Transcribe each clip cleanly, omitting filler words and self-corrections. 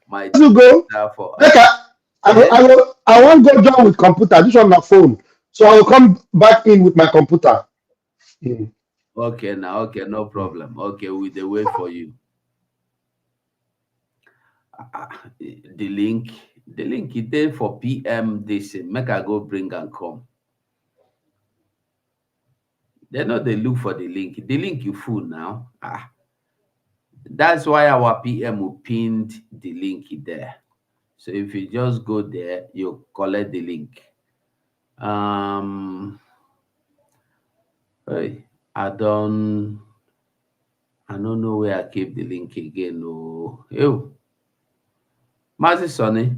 my You go. for Make eh? I won't go down with computer. This one my phone. So I will come back in with my computer. Mm, Okay, now okay, no mm. problem. Okay, we the wait for you. The link is there for PM this make I go bring and come. They know they look for the link. The link you full now. That's why our PM will pinned the link there. So if you just go there, you collect the link. Hey, I don't know where I keep the link again. Oh, ew. Mazi Sonny,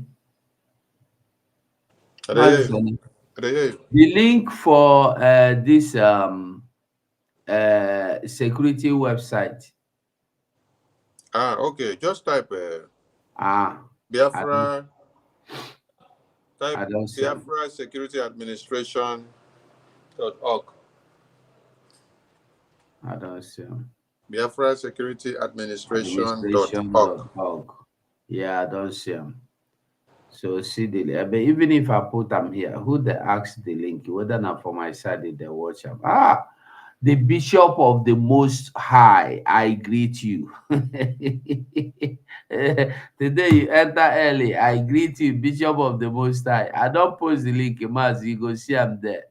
I dey Mazi hear you. Sonny. I dey hear you. The link for this security website. Okay. Just type Ah, I don't, Biafra. Type I don't see 'em. Biafra Security Administration.org. I don't see 'em. Biafra Security Administration.org. Administration.org. Yeah, I don't see them. So see the but even if I put them here, who they ask the link, whether not for my side, did they watch them? The Bishop of the Most High, I greet you. Today you enter early, I greet you, Bishop of the Most High. I don't post the link, Maz, you go see I'm there.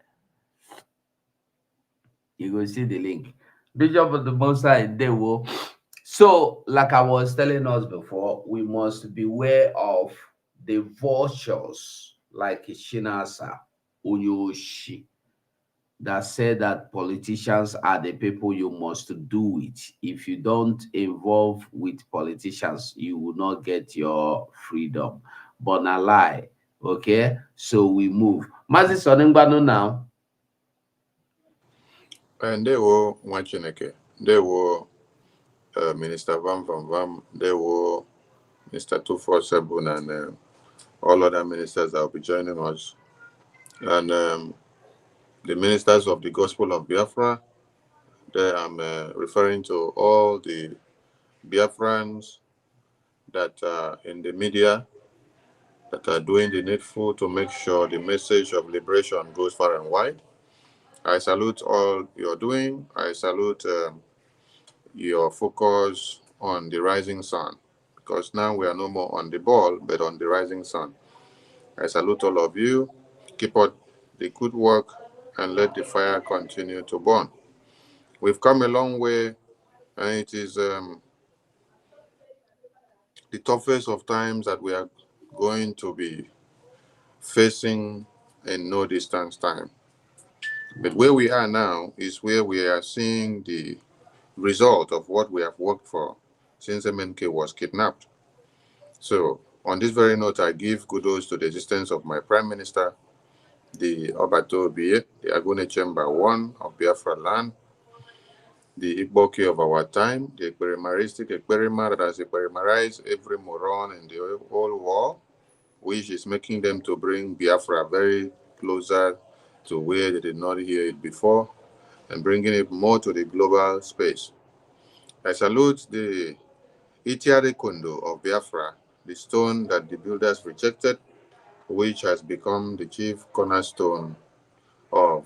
You go see the link. Bishop of the Most High, they will. So, like I was telling us before, we must beware of the vultures like Shinasa Onyoshi that said that politicians are the people you must do it. If you don't involve with politicians, you will not get your freedom. But na lie. Okay, so we move. Mazi Soningbano now. And they were Mwachineke. They were Minister Vam Vam Vam. They were Mr. 247 and all other ministers that will be joining us. And the ministers of the Gospel of Biafra. There I'm referring to all the Biafrans that are in the media that are doing the needful to make sure the message of liberation goes far and wide. I salute all you're doing. I salute your focus on the rising sun because now we are no more on the ball but on the rising sun. I salute all of you. Keep up the good work and let the fire continue to burn. We've come a long way and it is the toughest of times that we are going to be facing in no distance time. But where we are now is where we are seeing the result of what we have worked for since MNK was kidnapped. So, on this very note, I give kudos to the existence of my Prime Minister, the Obato Obiye, the Agune Chamber 1 of Biafra land, the Igboki of our time, the Ekperimaristic Ekperima that has Ekperimarized every moron in the whole world, which is making them to bring Biafra very closer to where they did not hear it before and bringing it more to the global space. I salute the Itiare Kondo of Biafra, the stone that the builders rejected, which has become the chief cornerstone of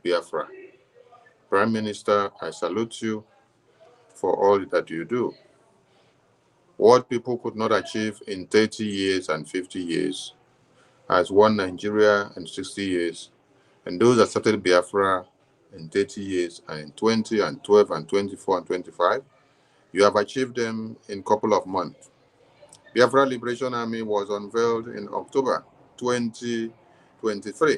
Biafra. Prime Minister, I salute you for all that you do. What people could not achieve in 30 years and 50 years, as one Nigeria in 60 years, and those that started Biafra in 30 years and in 20 and 12 and 24 and 25, you have achieved them in a couple of months. Biafra Liberation Army was unveiled in October 2023.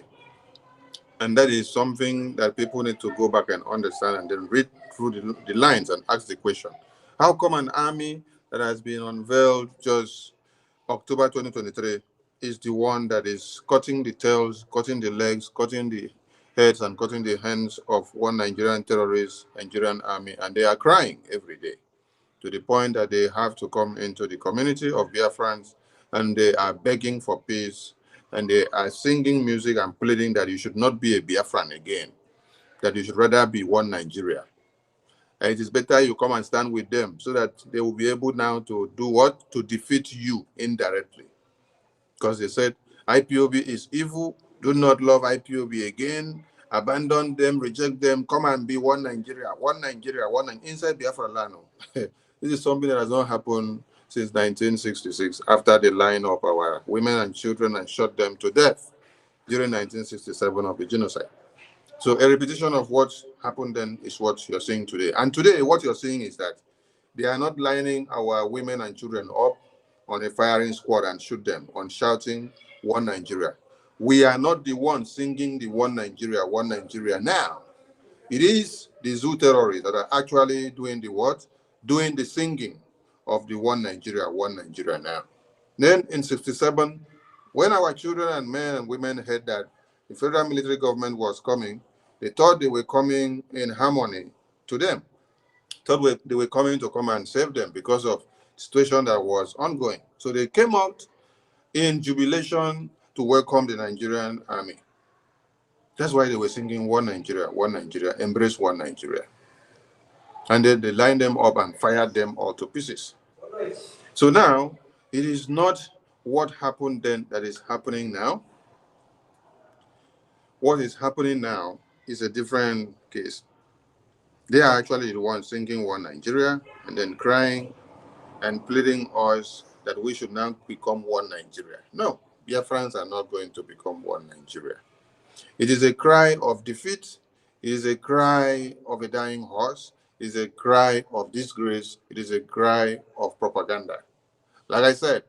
And that is something that people need to go back and understand and then read through the lines and ask the question. How come an army that has been unveiled just October 2023 is the one that is cutting the tails, cutting the legs, cutting the heads, and cutting the hands of one Nigerian terrorist, Nigerian army, and they are crying every day to the point that they have to come into the community of Biafrans and they are begging for peace and they are singing music and pleading that you should not be a Biafran again, that you should rather be one Nigeria. it is better you come and stand with them so that they will be able now to do what? To defeat you indirectly. Because they said IPOB is evil, do not love IPOB again, abandon them, reject them, come and be one Nigeria, inside Biafra land. This is something that has not happened since 1966, after the line of our women and children and shot them to death during 1967 of the genocide. So a repetition of what happened then is what you're seeing today. And today, what you're seeing is that they are not lining our women and children up on a firing squad and shoot them, on shouting, one Nigeria. We are not the ones singing the one Nigeria now. It is the zoo terrorists that are actually doing the what? Doing the singing of the one Nigeria now. Then in 67, when our children and men and women heard that the federal military government was coming, they thought they were coming in harmony to them. Thought they were coming to come and save them because of the situation that was ongoing. So they came out in jubilation to welcome the Nigerian army. That's why they were singing one Nigeria, embrace one Nigeria. And then they lined them up and fired them all to pieces. So now, it is not what happened then that is happening now. What is happening now is a different case. They are actually the ones singing one Nigeria and then crying and pleading us that we should now become one Nigeria. No, Biafrans are not going to become one Nigeria. It is a cry of defeat. It is a cry of a dying horse. It is a cry of disgrace. It is a cry of propaganda. Like I said,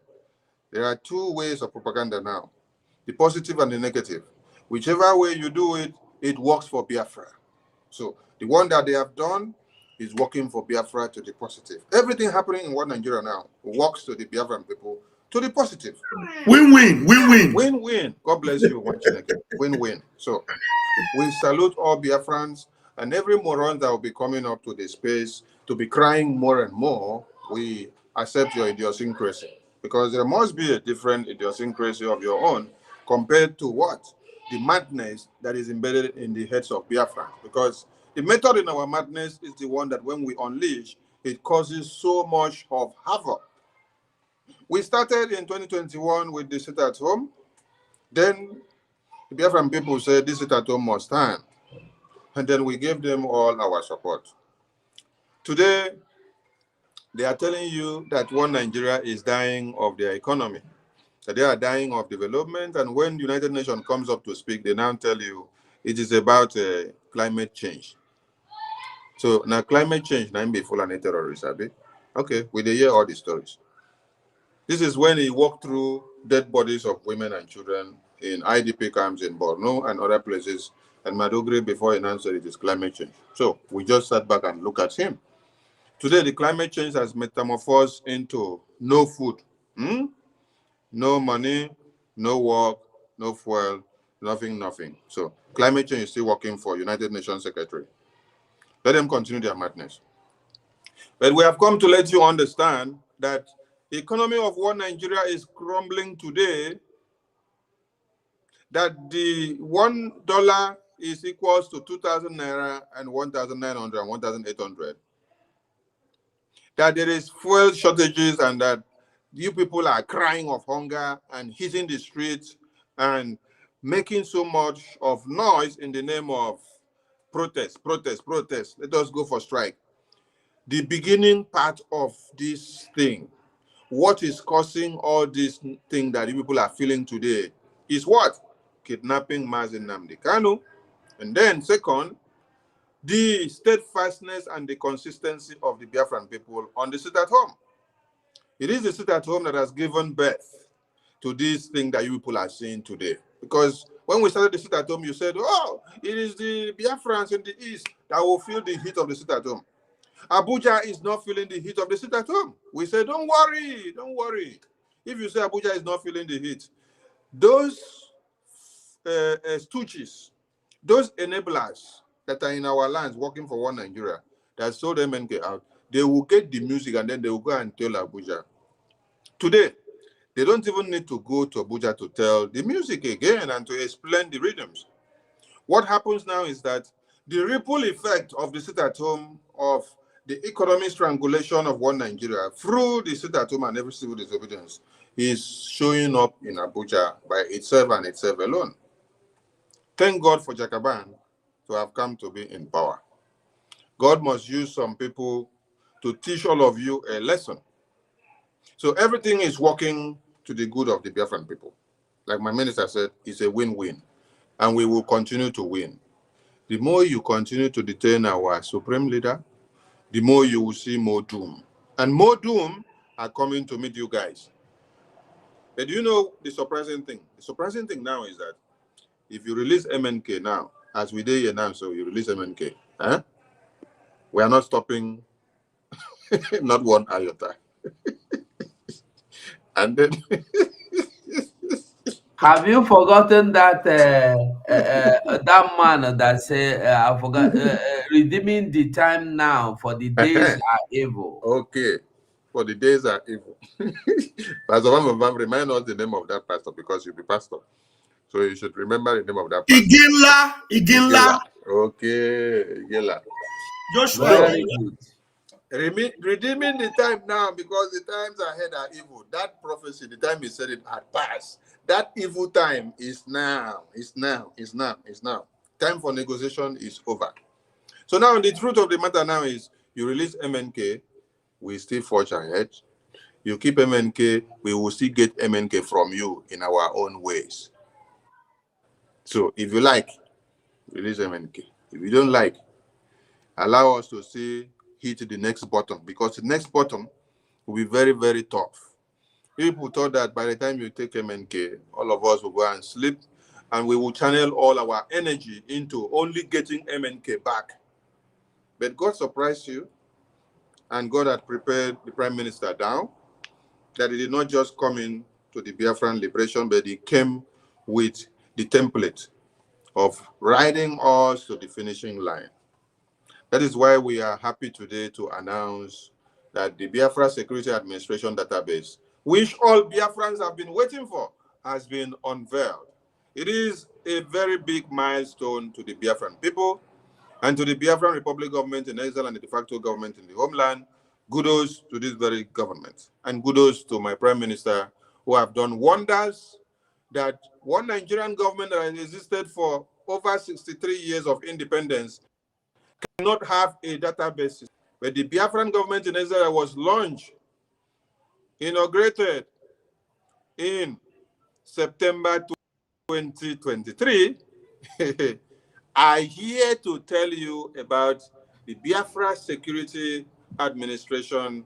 there are two ways of propaganda now, the positive and the negative. Whichever way you do it, it works for Biafra. So the one that they have done is working for Biafra to the positive. Everything happening in one Nigeria now works to the Biafran people to the positive. Win-win, win-win. Win-win. God bless you, win-win. So we salute all Biafrans and every moron that will be coming up to the space to be crying more and more. We accept your idiosyncrasy because there must be a different idiosyncrasy of your own compared to what? The madness that is embedded in the heads of Biafrans. Because the method in our madness is the one that when we unleash, it causes so much of havoc. We started in 2021 with the sit at home. Then the Biafran people said this sit at home must stand. And then we gave them all our support. Today, they are telling you that one Nigeria is dying of their economy, that they are dying of development. And when the United Nations comes up to speak, they now tell you it is about climate change. So now climate change, now be full and terrorists, Abi. Okay, we hear all the stories. This is when he walked through dead bodies of women and children in IDP camps in Borno and other places, and Madugri before he announced that it is climate change. So we just sat back and look at him. Today, the climate change has metamorphosed into no food, no money, no work, no fuel, nothing. So climate change is still working for United Nations Secretary. Let them continue their madness. But we have come to let you understand that the economy of one Nigeria is crumbling today, that the $1 is equals to 2,000 naira and 1,900 and 1,800. That there is fuel shortages and that you people are crying of hunger and hitting the streets and making so much of noise in the name of protest. Let us go for strike. The beginning part of this thing, what is causing all this thing that you people are feeling today is what? Kidnapping Mazi Nnamdi Kanu. And then second, the steadfastness and the consistency of the Biafran people on the sit at home. It is the sit at home that has given birth to this thing that you people are seeing today. Because when we started the sit at home, you said, oh, it is the Biafrans in the east that will feel the heat of the sit at home. Abuja is not feeling the heat of the sit at home. We say, don't worry. If you say Abuja is not feeling the heat, those stooges, those enablers that are in our lands working for one Nigeria, that sold MNK out, they will get the music and then they will go and tell Abuja. Today, they don't even need to go to Abuja to tell the music again and to explain the rhythms. What happens now is that the ripple effect of the sit at home of the economic strangulation of one Nigeria through the sit-at-home and every civil disobedience is showing up in Abuja by itself and itself alone. Thank God for Jakaban to have come to be in power. God must use some people to teach all of you a lesson. So everything is working to the good of the Biafran people. Like my minister said, it's a win-win. And we will continue to win. The more you continue to detain our supreme leader, the more you will see more doom. And more doom are coming to meet you guys. But you know the surprising thing? The surprising thing now is that if you release MNK now, as we did here now, so you release MNK, we are not stopping not one iota. And then Have you forgotten that that man that say I forgot redeeming the time now for the days are evil. okay, for the days are evil. Pastor Van remind us the name of that pastor because you'll be pastor. So you should remember the name of that pastor. Iginla. Okay, Igela. Joshua So, Very Iginla. good. redeeming the time now because the times ahead are evil. That prophecy, the time he said it had passed. That evil time is now. It's now. It's now. It's now. Time for negotiation is over. So now the truth of the matter now is you release MNK, we still forge ahead. You keep MNK, we will still get MNK from you in our own ways. So if you like, release MNK. If you don't like, allow us to see hit the next button because the next button will be very, very tough. People thought that by the time you take MNK, all of us will go and sleep and we will channel all our energy into only getting MNK back. But God surprised you and God had prepared the Prime Minister down that he did not just come in to the Biafran liberation, but he came with the template of riding us to the finishing line. That is why we are happy today to announce that the Biafra Security Administration database, which all Biafrans have been waiting for, has been unveiled. It is a very big milestone to the Biafran people and to the Biafran Republic government in exile and the de facto government in the homeland. Kudos to this very government. And kudos to my Prime Minister who have done wonders that one Nigerian government that has existed for over 63 years of independence cannot have a database. But the Biafran government in exile was launched, inaugurated in September 2023. I here to tell you about the Biafra Security Administration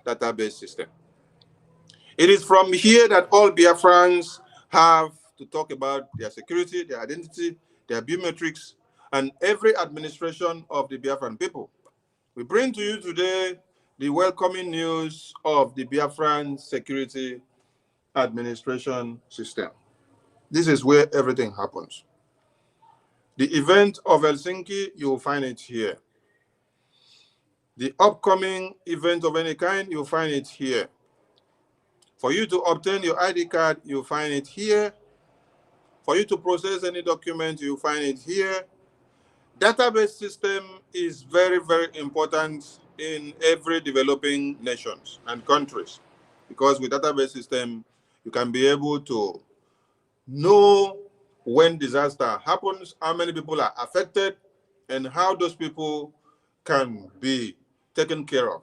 database system. It is from here that all Biafrans have to talk about their security, their identity, their biometrics, and every administration of the Biafran people. We bring to you today the welcoming news of the Biafran Security Administration System. This is where everything happens. The event of Helsinki, you will find it here. The upcoming event of any kind, you'll find it here. For you to obtain your ID card, you'll find it here. For you to process any document, you'll find it here. Database system is very, very important in every developing nations and countries. Because with database system, you can be able to know when disaster happens, how many people are affected, and how those people can be taken care of.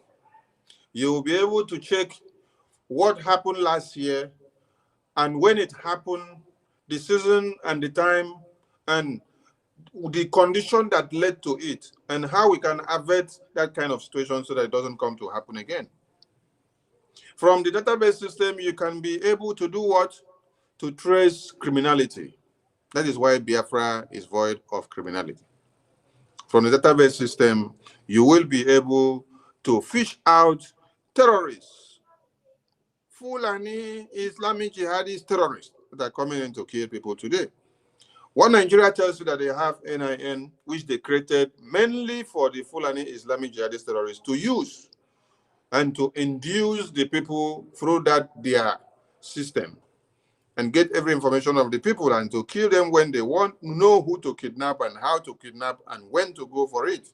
You will be able to check what happened last year and when it happened, the season and the time and the condition that led to it, and how we can avert that kind of situation so that it doesn't come to happen again. From the database system, you can be able to do what? To trace criminality. That is why Biafra is void of criminality. From the database system, you will be able to fish out terrorists, Fulani Islamic jihadist terrorists that are coming in to kill people today. One Nigeria tells you that they have NIN, which they created mainly for the Fulani Islamic jihadist terrorists to use and to induce the people through that their system and get every information of the people and to kill them when they want, know who to kidnap and how to kidnap and when to go for it.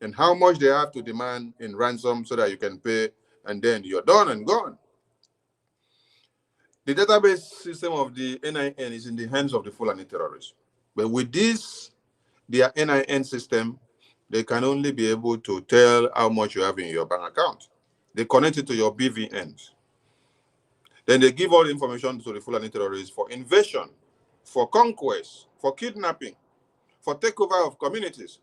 and how much they have to demand in ransom so that you can pay, and then you're done and gone. The database system of the NIN is in the hands of the Fulani terrorists. But with this, their NIN system, they can only be able to tell how much you have in your bank account. They connect it to your BVNs. Then they give all the information to the Fulani terrorists for invasion, for conquest, for kidnapping, for takeover of communities.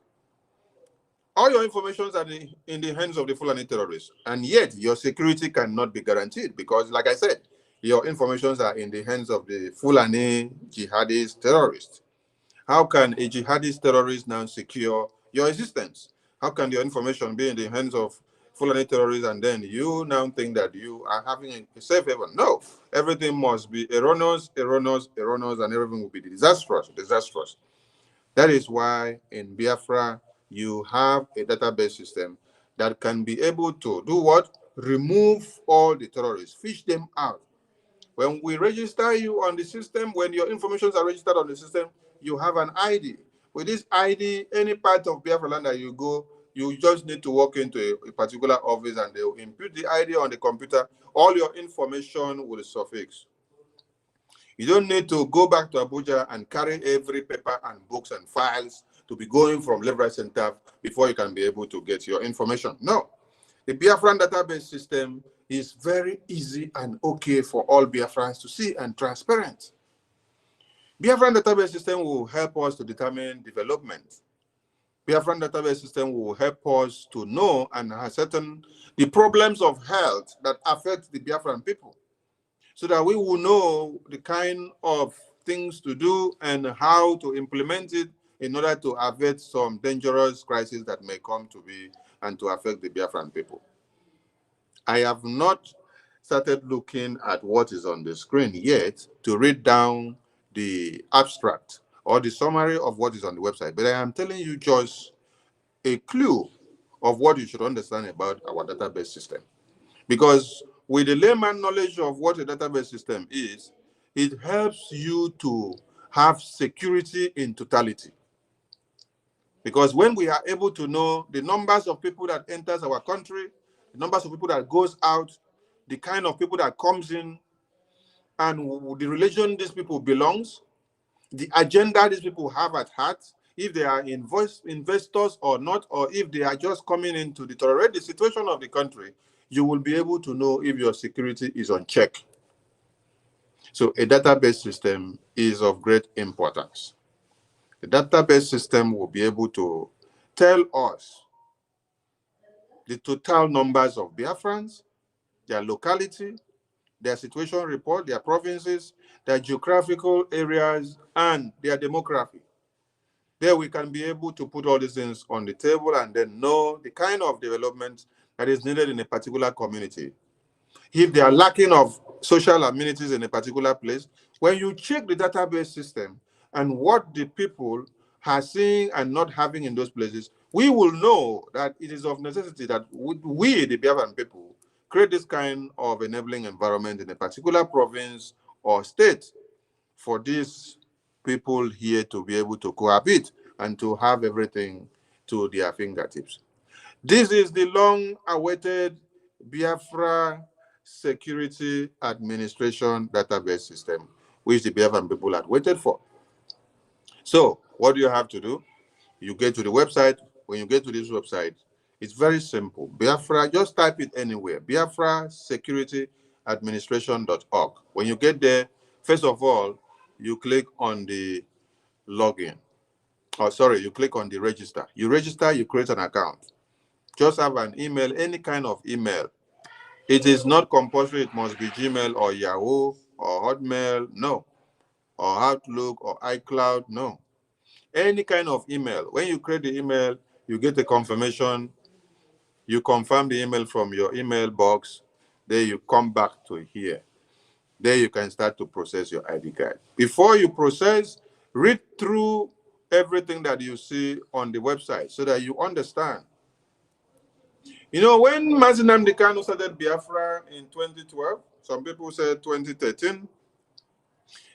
All your information are in the hands of the Fulani terrorists, and yet your security cannot be guaranteed because, like I said, your information are in the hands of the Fulani jihadist terrorists. How can a jihadist terrorist now secure your existence? How can your information be in the hands of Fulani terrorists and then you now think that you are having a safe haven? No, everything must be erroneous, erroneous, erroneous, and everything will be disastrous, disastrous. That is why in Biafra, you have a database system that can be able to do what? Remove all the terrorists, fish them out. When we register you on the system, when your information are registered on the system, you have an ID. With this ID, any part of Biafra land that you go, you just need to walk into a particular office and they will input the ID on the computer. All your information will suffix. You don't need to go back to Abuja and carry every paper and books and files to be going from left, right, center before you can be able to get your information. No. The Biafran database system is very easy and okay for all Biafrans to see and transparent. Biafran database system will help us to determine development. Biafran database system will help us to know and ascertain the problems of health that affect the Biafran people, so that we will know the kind of things to do and how to implement it in order to avert some dangerous crises that may come to be and to affect the Biafran people. I have not started looking at what is on the screen yet to read down the abstract or the summary of what is on the website, but I am telling you just a clue of what you should understand about our database system. Because with the layman knowledge of what a database system is, it helps you to have security in totality. Because when we are able to know the numbers of people that enters our country, the numbers of people that goes out, the kind of people that comes in, and the religion these people belongs, the agenda these people have at heart, if they are investors or not, or if they are just coming in to deteriorate the situation of the country, you will be able to know if your security is on check. So a database system is of great importance. The database system will be able to tell us the total numbers of Biafrans, their locality, their situation report, their provinces, their geographical areas, and their demography. There we can be able to put all these things on the table and then know the kind of development that is needed in a particular community. If they are lacking of social amenities in a particular place, when you check the database system and what the people are seeing and not having in those places, we will know that it is of necessity that we the Biafran people, create this kind of enabling environment in a particular province or state for these people here to be able to cohabit and to have everything to their fingertips. This is the long-awaited Biafra Security Administration Database System, which the Biafran people had waited for. So, what do you have to do? You get to the website. When you get to this website, it's very simple. Biafra, just type it anywhere. Biafra Security Administration.org. When you get there, first of all, you click on the login. Oh, sorry, you click on the register. You register, you create an account. Just have an email, any kind of email. It is not compulsory. It must be Gmail or Yahoo or Hotmail, no. Or Outlook or iCloud, no. Any kind of email. When you create the email, you get a confirmation. You confirm the email from your email box. Then you come back to here. There you can start to process your ID card. Before you process, read through everything that you see on the website so that you understand. You know, when Mazi Nnamdi Kanu started Biafra in 2012, some people said 2013,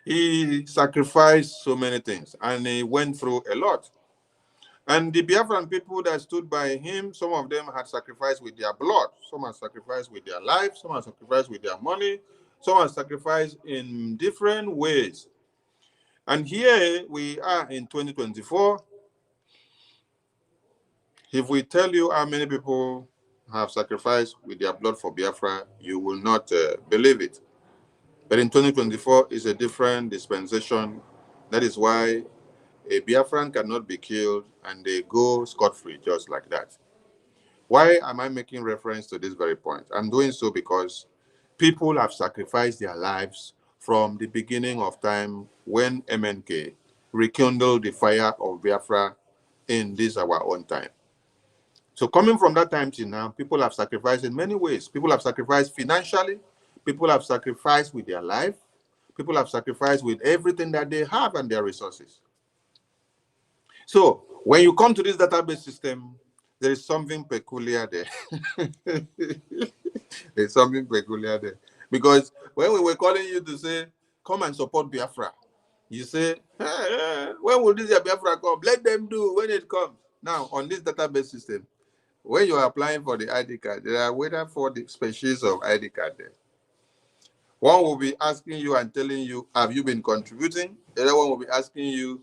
he sacrificed so many things and he went through a lot. And the Biafran people that stood by him, some of them had sacrificed with their blood, some had sacrificed with their life, some had sacrificed with their money, some had sacrificed in different ways. And here we are in 2024. If we tell you how many people have sacrificed with their blood for Biafra, you will not believe it. But in 2024 is a different dispensation. That is why a Biafran cannot be killed and they go scot-free just like that. Why am I making reference to this very point? I'm doing so because people have sacrificed their lives from the beginning of time when MNK rekindled the fire of Biafra in this our own time. So coming from that time till now, people have sacrificed in many ways. People have sacrificed financially. People have sacrificed with their life. People have sacrificed with everything that they have and their resources. So when you come to this database system, there is something peculiar there. There's something peculiar there. Because when we were calling you to say, come and support Biafra, you say, when will this Biafra come? Let them do when it comes. Now, on this database system, when you are applying for the ID card, there are whether for the species of ID card there. One will be asking you and telling you, have you been contributing? The other one will be asking you,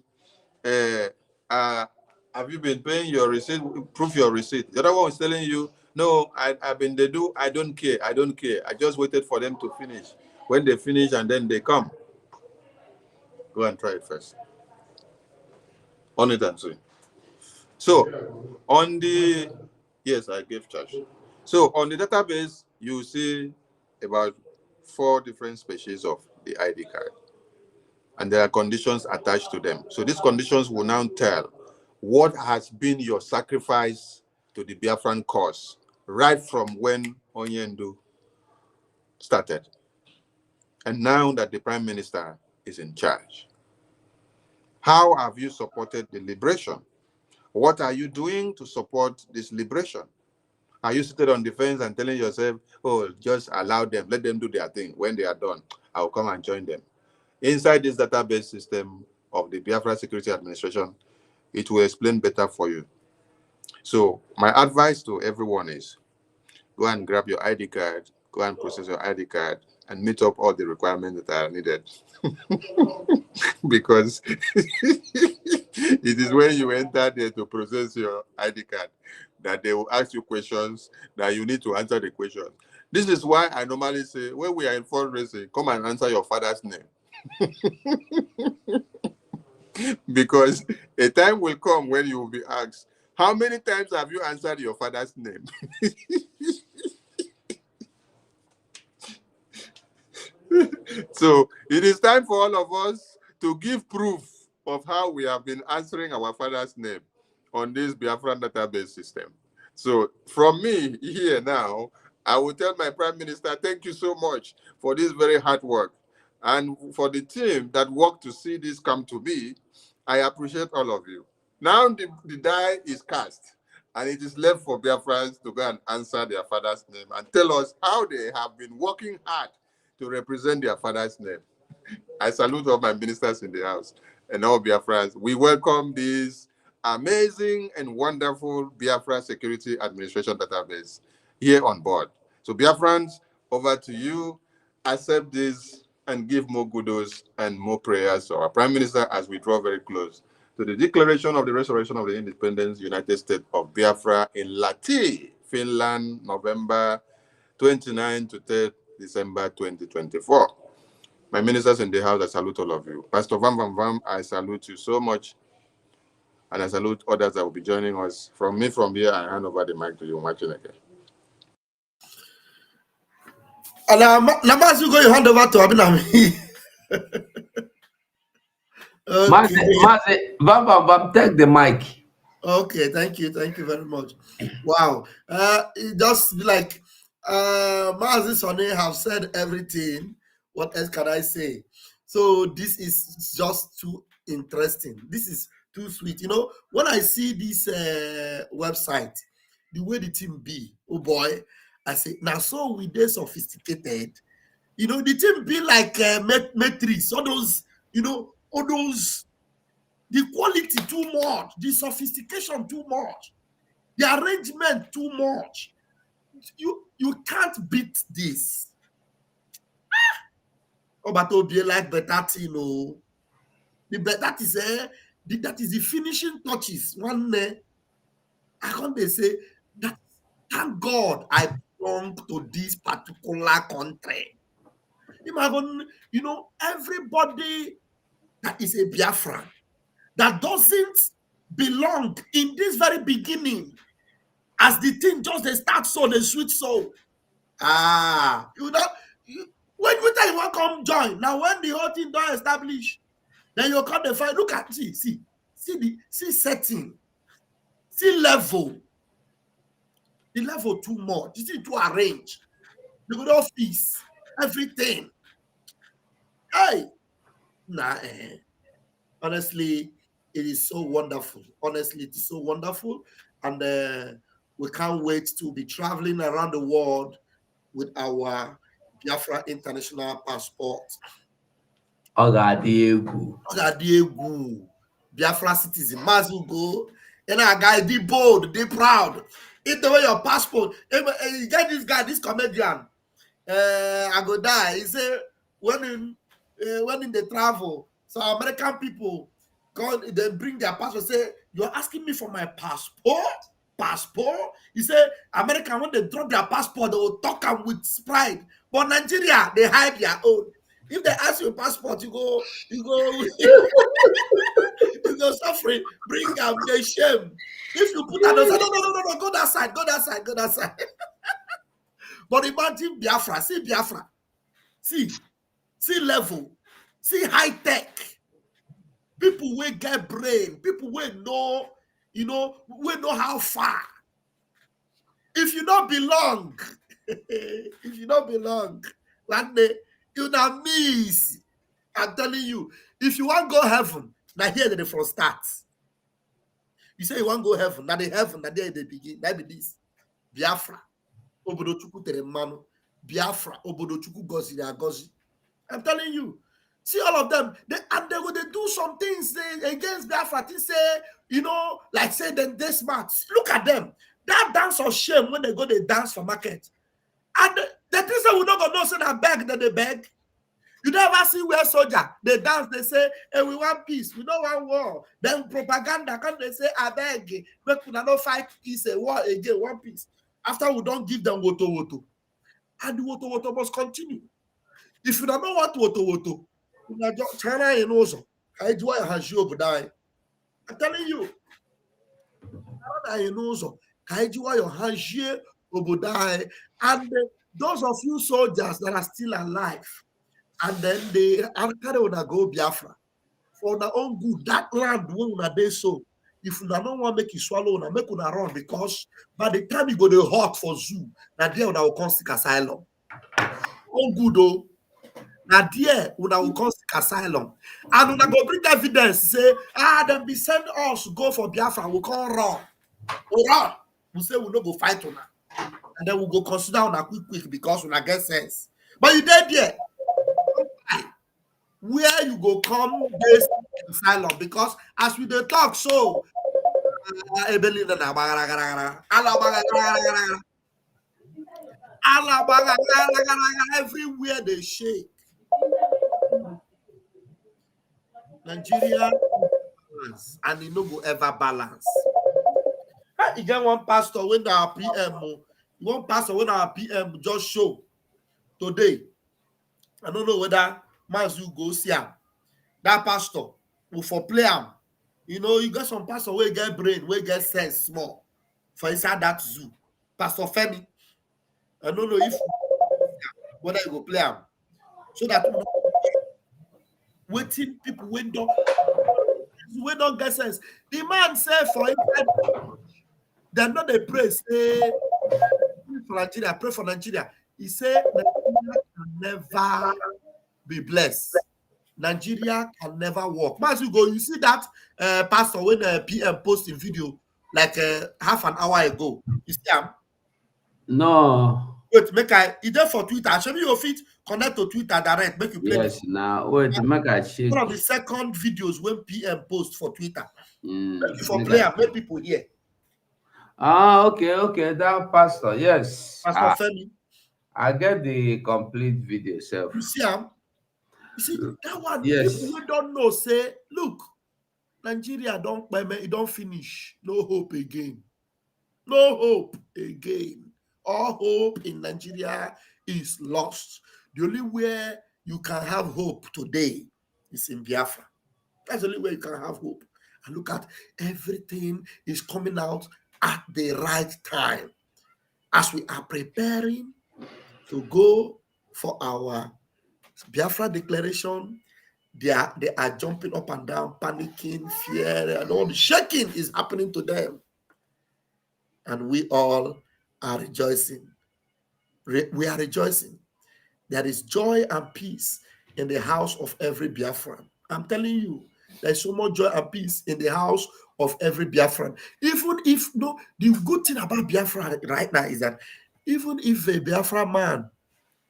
have you been paying your receipt? Prove your receipt. The other one is telling you, no, I've been they do. I don't care. I don't care. I just waited for them to finish. When they finish and then they come, go and try it first. On it and see. So on the yes, I gave charge. So on the database, you see about 4 different species of the ID card, and there are conditions attached to them. So these conditions will now tell what has been your sacrifice to the Biafran cause right from when Onyendu started. And now that the Prime Minister is in charge, how have you supported the liberation? What are you doing to support this liberation? Are you sitting on the fence and telling yourself, oh, just allow them, let them do their thing. When they are done, I'll come and join them. Inside this database system of the Biafra Security Administration, it will explain better for you. So my advice to everyone is go and grab your ID card, go and process your ID card, and meet up all the requirements that are needed. Because it is when you enter there to process your ID card that they will ask you questions that you need to answer the questions. This is why I normally say, when we are in fundraising, come and answer your father's name. Because a time will come when you will be asked, how many times have you answered your father's name? So it is time for all of us to give proof of how we have been answering our father's name on this Biafran database system. So from me here now, I will tell my Prime Minister, thank you so much for this very hard work. And for the team that worked to see this come to be, I appreciate all of you. Now the die is cast, and it is left for Biafrans to go and answer their father's name and tell us how they have been working hard to represent their father's name. I salute all my ministers in the house and all Biafrans. We welcome this amazing and wonderful Biafra Security Administration database here on board. So Biafrans, over to you. Accept this and give more kudos and more prayers to our Prime Minister as we draw very close to the declaration of the restoration of the independence United States of Biafra in Lahti, Finland, November 29 to 3rd December 2024. My ministers in the house, I salute all of you. Pastor Vam Vam Vam, I salute you so much. And I salute others that will be joining us. From me, from here, I hand over the mic to you, Machineke. And now, you go, you hand over to Abinami. Maze, Bam Bam Bam, take the mic. Okay, thank you very much. Wow, it just be like Mazi Sonny have said everything. What else can I say? So this is just too interesting. This is too sweet. You know, when I see this website, the way the team be, oh boy, I say now. So we they sophisticated. You know, the team be like matrix. All those, you know, all those The quality too much, the sophistication too much, the arrangement too much. You can't beat this. Oh, but it'll be like better thing, oh. That is the finishing touches. One day, I can't say that. Thank God I belong to this particular country. Imagine, everybody that is a Biafran that doesn't belong in this very beginning, as the thing just they start so the sweet soul. When you want to come join now, when the whole thing don't establish, then you come to find. Look at see setting, see level, the level too much. You see to arrange the good office, everything. Hey, honestly, it is so wonderful. Honestly, it is so wonderful, and we can't wait to be traveling around the world with our Biafra international passport. Ogadiegu. Biafra citizen, Mazugo. And a guy, be bold, be proud. Eat away your passport. You get this guy, this comedian. I go die. He say when in the travel, so American people they bring their passport. Say you're asking me for my passport. He said American when they drop their passport, they will talk them with pride. But Nigeria, they hide their own. If they ask you a passport, you go you go suffering, bring them the shame. If you put that, say, no, go that side. But imagine Biafra, see Biafra, see level, see high tech. People will get brain, people will know, will know how far. If you don't belong, one day you not miss. I'm telling you, if you want to go heaven, now here the from start. You say you want to go heaven, now the heaven, now there they begin. That be this. Biafra, obodo chukwu tere mmanụ. Biafra, obodo chukwu gozi ya gozi. I'm telling you. See all of them, they go they do some things against Biafra. They say, like say then they smart. Look at them. That dance of shame when they go they dance for market. And the things that we don't go know say that beg, that they beg. You never see where soldier they dance, they say, hey, we want peace, we don't want war. Then propaganda come they say, I beg, make we not fight peace, a war again, one peace. After we don't give them woto. And the woto must continue. If you don't know what woto, China in also. I'm telling you. And those of you soldiers that are still alive, and then they are gonna go Biafra for their own good. That land when they so. If you don't want to make you swallow, make you run because by the time you go to hot for zoo, that there will come seek asylum. Oh good though. Now there will come seek asylum. And when I go bring evidence, say, then be send us go for Biafra, we can't run. We run. We say we no go fight on her. And then we go consider on a quick because we not get sense. But you dead there. Where you go come based asylum because as we dey talk so everywhere they shake. Nigeria balance and it no go ever balance. You get one pastor when our PM just show today. I don't know whether Mazu go see him. That pastor will for play him. You got some pastor where get brain, where get sense small for inside that zoo. Pastor Femi. I don't know if whether you go play him. So that waiting people we don't get sense. The man said for inside, they're not a praise. Say for Nigeria, pray for Nigeria. He said Nigeria can never be blessed. Nigeria can never work. As you go, you see that pastor when PM posting video like half an hour ago. You see him? No. Wait, make I either for Twitter. Show me your feet. Connect to Twitter direct. Make you play Yes, this. now wait, make I check. One of the second videos when PM post for Twitter. Make you for Make player, I make people hear. okay, that pastor. Yes. Pastor Femi, I get the complete video self. you see him? You see that one. Yes. People who don't know say, look, Nigeria don't finish. No hope again. No hope again. All hope in Nigeria is lost. The only way you can have hope today is in Biafra. That's the only way you can have hope. And look at everything is coming out at the right time. As we are preparing to go for our Biafra declaration, they are jumping up and down, panicking, fear, and all the shaking is happening to them. And we all are rejoicing. We are rejoicing. There is joy and peace in the house of every Biafran. I'm telling you, there's so much joy and peace in the house of every Biafran. Even if, no, the good thing about Biafra right now is that even if a Biafra man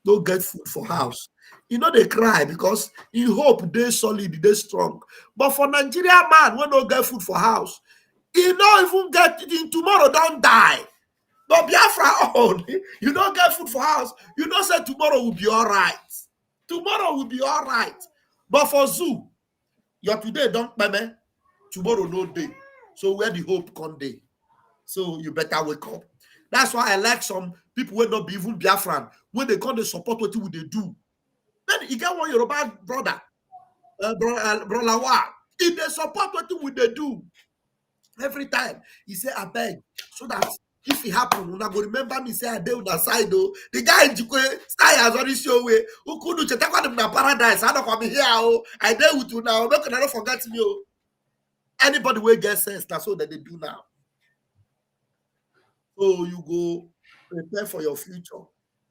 don't get food for house, they cry because he hope they solid, they strong. But for Nigeria man, when don't get food for house, he don't even get it in tomorrow, don't die. But Biafra own, you don't get food for house, you don't say tomorrow will be all right. Tomorrow will be all right. But for zoo, your today don't pay, tomorrow no day. So where the hope come day? So you better wake up. That's why I like some people will not be even Biafran. When they come, they support what they do. Then you get one Yoruba brother, Brolawa. If they support what they do, every time he say, I beg, so that if it happen, una go remember me say I dey on the side though. The guy in Jikwe style has already show way. Who could do chetakwa them na paradise? I don't come here. Oh, I dey with you now. Don't cannot forget me. Oh, anybody will get sense. That's all that they do now. So you go prepare for your future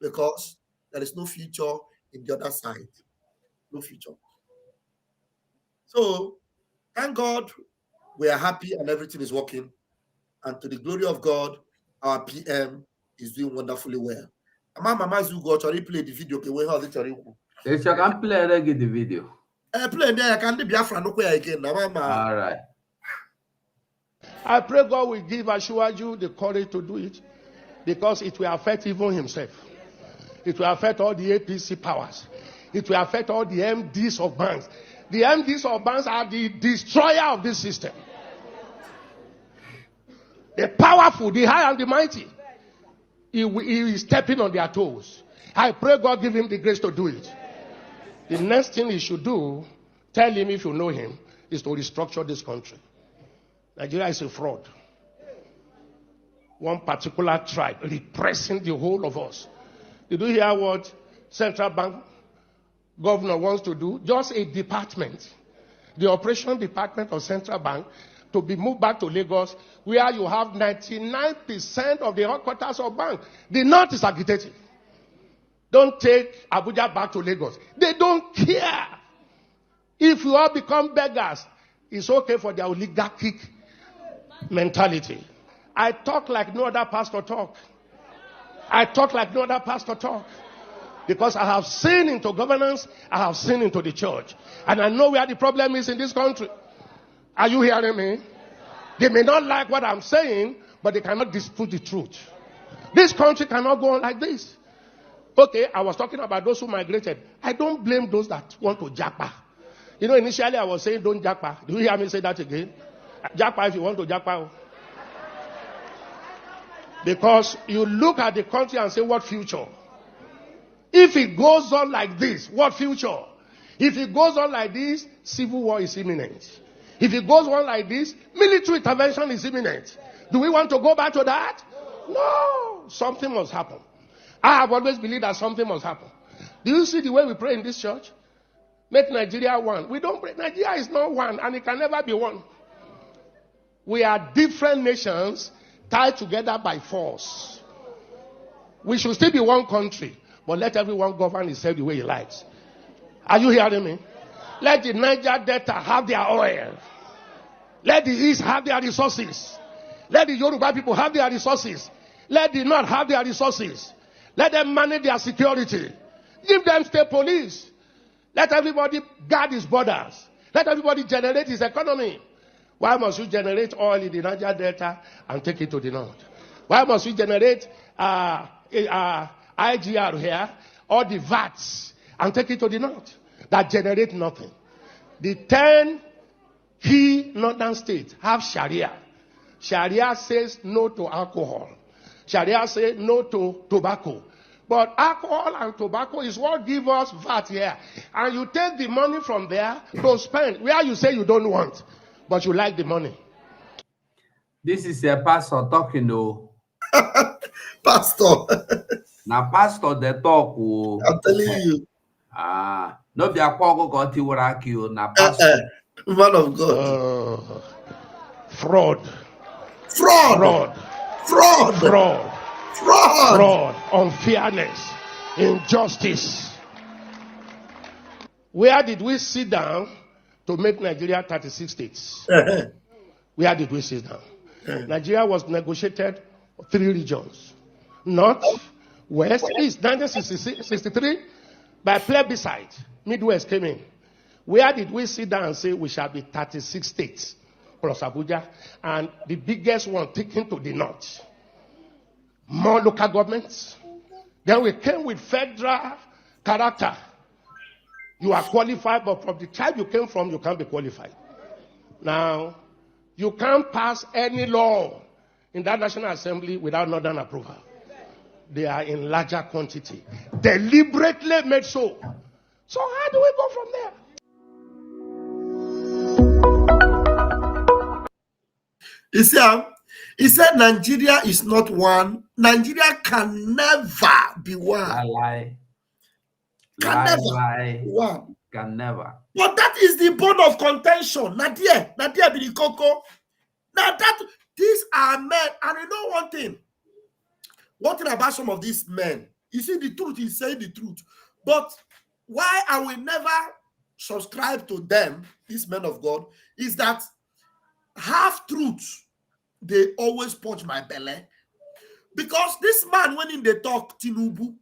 because there is no future in the other side. No future. So thank God we are happy and everything is working. And to the glory of God, our PM is doing wonderfully well. Mama Zugo already played the video. Okay, we have it already. If you can play again the video. Play there. I can do Biafra no again. All right. I pray God will give Ashwaju the courage to do it because it will affect even himself. It will affect all the APC powers. It will affect all the MDs of banks. The MDs of banks are the destroyer of this system. The powerful, the high and the mighty. He is stepping on their toes. I pray God give him the grace to do it. The next thing he should do, tell him if you know him, is to restructure this country. Nigeria is a fraud. One particular tribe repressing the whole of us. Did you hear what central bank governor wants to do? Just a department. The operation department of central bank to be moved back to Lagos, where you have 99% of the headquarters of bank. The north is agitating. Don't take Abuja back to Lagos. They don't care. If you all become beggars, it's okay for their oligarchic mentality. I talk like no other pastor talk. I talk like no other pastor talk. Because I have seen into governance, I have seen into the church. And I know where the problem is in this country. Are you hearing me? They may not like what I'm saying, but they cannot dispute the truth. This country cannot go on like this. Okay, I was talking about those who migrated. I don't blame those that want to japa. Initially I was saying don't japa. Do you hear me say that again? Japa if you want to japa. Because you look at the country and say, what future? If it goes on like this, what future? If it goes on like this, civil war is imminent. If it goes on like this, military intervention is imminent. Do we want to go back to that? No. Something must happen. I have always believed that something must happen. Do you see the way we pray in this church? Make Nigeria one. We don't pray. Nigeria is not one, and it can never be one. We are different nations tied together by force. We should still be one country, but let everyone govern himself the way he likes. Are you hearing me? Let the Niger Delta have their oil. Let the East have their resources. Let the Yoruba people have their resources. Let the North have their resources. Let them manage their security. Give them state police. Let everybody guard his borders. Let everybody generate his economy. Why must you generate oil in the Niger Delta and take it to the north? Why must you generate IGR here, or the VATs, and take it to the north? That generate nothing. The 10 key northern states have Sharia. Sharia says no to alcohol. Sharia says no to tobacco. But alcohol and tobacco is what give us VAT here. And you take the money from there to spend where you say you don't want, but you like the money. This is a pastor talking though. Pastor, Now pastor they talk. Oh. I'm telling you. No be akwa go ti woraki o na pastor. Man of God. Fraud. Fraud. Fraud. Fraud. Fraud. Fraud. Fraud. Unfairness. Injustice. Where did we sit down to make Nigeria 36 states? Where did we sit down? Nigeria was negotiated 3 regions. North, West, East. 1963, by plebiscite, Midwest came in. Where did we sit down and say we shall be 36 states plus Abuja, and the biggest one taken to the north? More local governments. Then we came with federal character. You are qualified, but from the tribe you came from, you can't be qualified. Now, you can't pass any law in that National Assembly without northern approval. They are in larger quantity. Deliberately made so. So how do we go from there? You see, he said Nigeria is not one. Nigeria can never be one. Lie. Can never Lie. one. Can never. But that is the bone of contention. Nadia be the cocoa. Now that these are men, and you know one thing about some of these men, you see, the truth is saying the truth. But why I will never subscribe to them, these men of God, is that half truths, they always punch my belly. Because this man, when they talk Tinubu,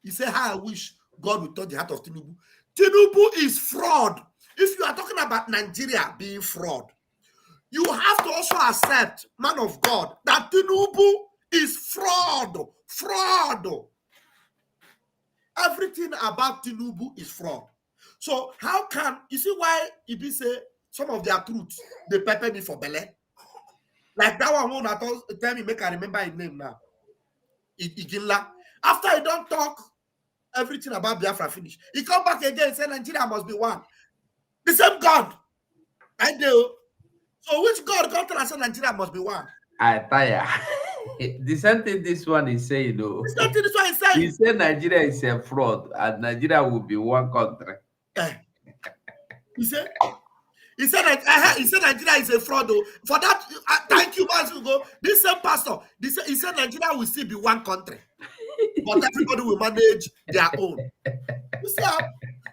he say, how I wish God would touch the heart of Tinubu. Tinubu is fraud. If you are talking about Nigeria being fraud, you have to also accept, man of God, that Tinubu is fraud. Fraud. Everything about Tinubu is fraud. So how can, you see why if you say some of their truths, they pepper me for belly? Like that one that tell me, make I remember his name now. Iginla. After I don't talk everything about Biafra finish, he come back again and say Nigeria must be one. The same God. I do. So which God come to say Nigeria must be one? I tire. The same thing this one is saying though. It's not this one he's saying. He said Nigeria is a fraud and Nigeria will be one country. He said Nigeria is a fraud though. For that, thank you, months ago. This same pastor, he said Nigeria will still be one country, but everybody will manage their own. You see how?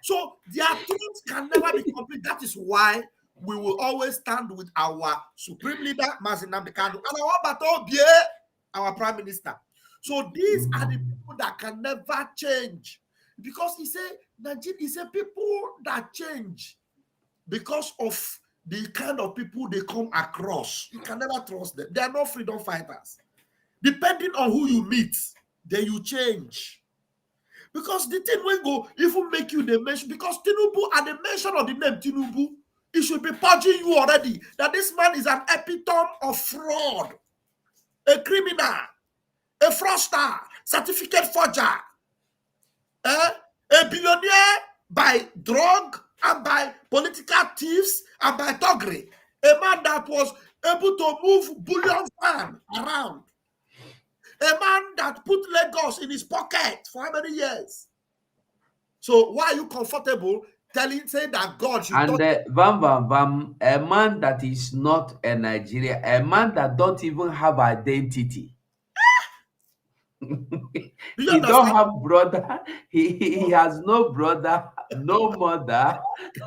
So their truths can never be complete. That is why we will always stand with our supreme leader, Mazi Nnamdi Kanu, and our Bato Bie, our prime minister. So these are the people that can never change, because he said Nigeria is a people that change because of the kind of people they come across. You can never trust them. They are not freedom fighters. Depending on who you meet, then you change. Because the thing will go even make you the mention, because Tinubu, at the mention of the name Tinubu, it should be purging you already that this man is an epitome of fraud, a criminal, a fraudster, certificate forger, a billionaire by drug and by political thieves and by thuggery, a man that was able to move bullion fan around, a man that put Lagos in his pocket for how many years? So why are you comfortable saying that God should And a man that is not a Nigerian, a man that don't even have identity. He don't have brother, he has no brother, no mother,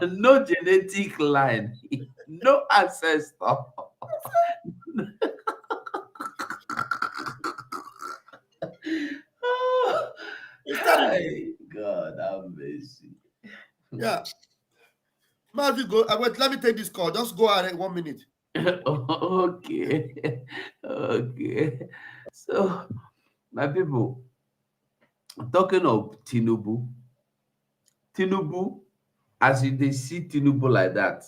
no genetic line, no ancestor. telling you. Hey, God, have mercy. Yeah. Mazi, go. Wait, let me take this call. Just go ahead 1 minute. Okay. Okay. So, my people, talking of Tinubu, as you dey see Tinubu like that,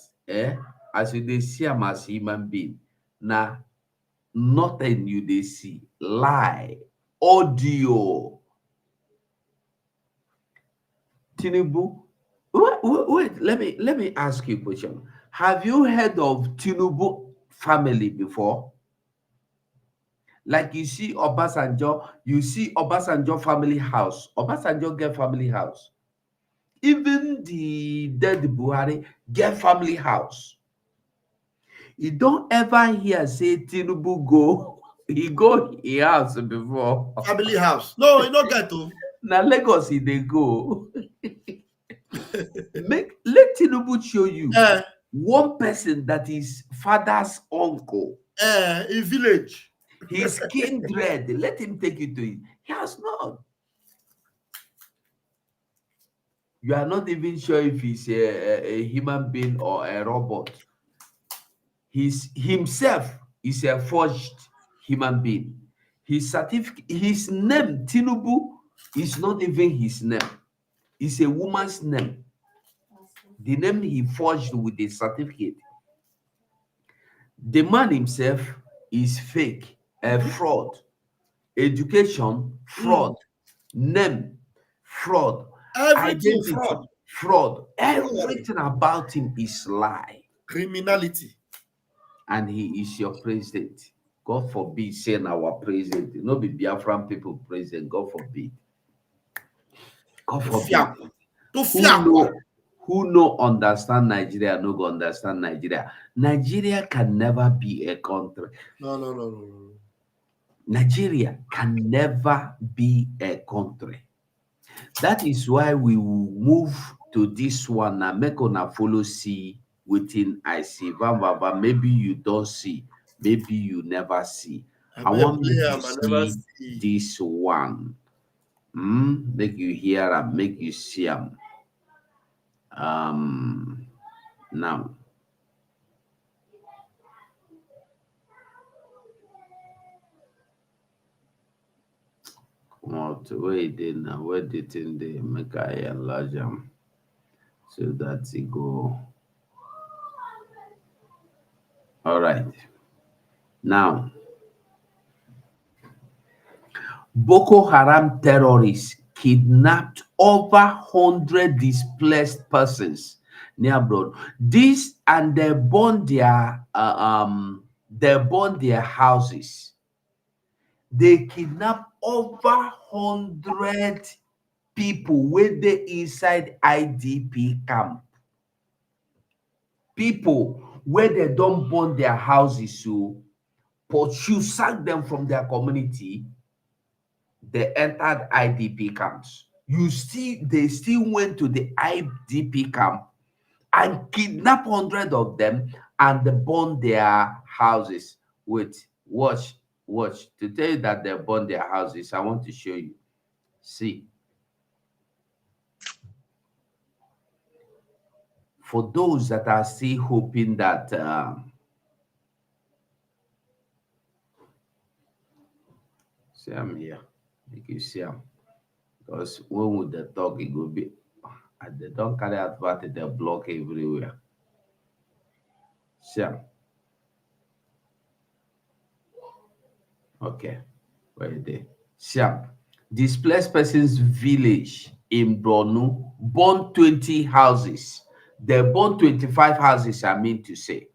as you dey see am as human being, na nothing you dey see. Lie, audio. Tinubu, wait, let me ask you a question. Have you heard of Tinubu family before? Like you see Obasanjo, you see Obasanjo family house. Obasanjo get family house. Even the dead Buhari get family house. You don't ever hear say Tinubu go, he go he house before. Family house. No, you not get to. Na Lagos he dey go. Let Tinubu show you Eh, one person that is father's uncle, in village. his kindred. Let him take you to it. He has not. You are not even sure if he's a human being or a robot. He's himself is a forged human being. His certificate, his name, Tinubu, is not even his name. It's a woman's name. The name he forged with the certificate. The man himself is fake, a fraud. Education, fraud. Name, fraud. Everything Identity, fraud. fraud. Everything about him is lie. Criminality. And he is your president. God forbid, saying our president. No be Biafran people president. God forbid. God To forbid. fiam. To Who fiam. know who no understand Nigeria, no go understand Nigeria. Nigeria can never be a country. No. Nigeria can never be a country. That is why we will move to this one now. Make una follow see within I see. But maybe you don't see, maybe you never see. I I may want play make you am, I never see see. this one. Make you hear and make you see them. Now. Come out where it dey now, where the thing dey make I enlarge am so that it go. All right. Now, Boko Haram terrorists kidnapped over 100 displaced persons near abroad. This and they burn their houses. They kidnap over 100 people wey dey inside IDP camp. People wey they don't burn their houses, so pursue, sack them from their community. They entered IDP camps. They still went to the IDP camp and kidnapped 100 of them and they burned their houses. Wait, watch. To tell you that they burned their houses, I want to show you. See. For those that are still hoping that see I'm here, make you see them. Because when would the talk it go be, and they don't carry advert, they block everywhere. See 'em. Okay, where they see 'em. Displaced persons village in Borno burned 20 houses. They burned 25 houses, I mean to say.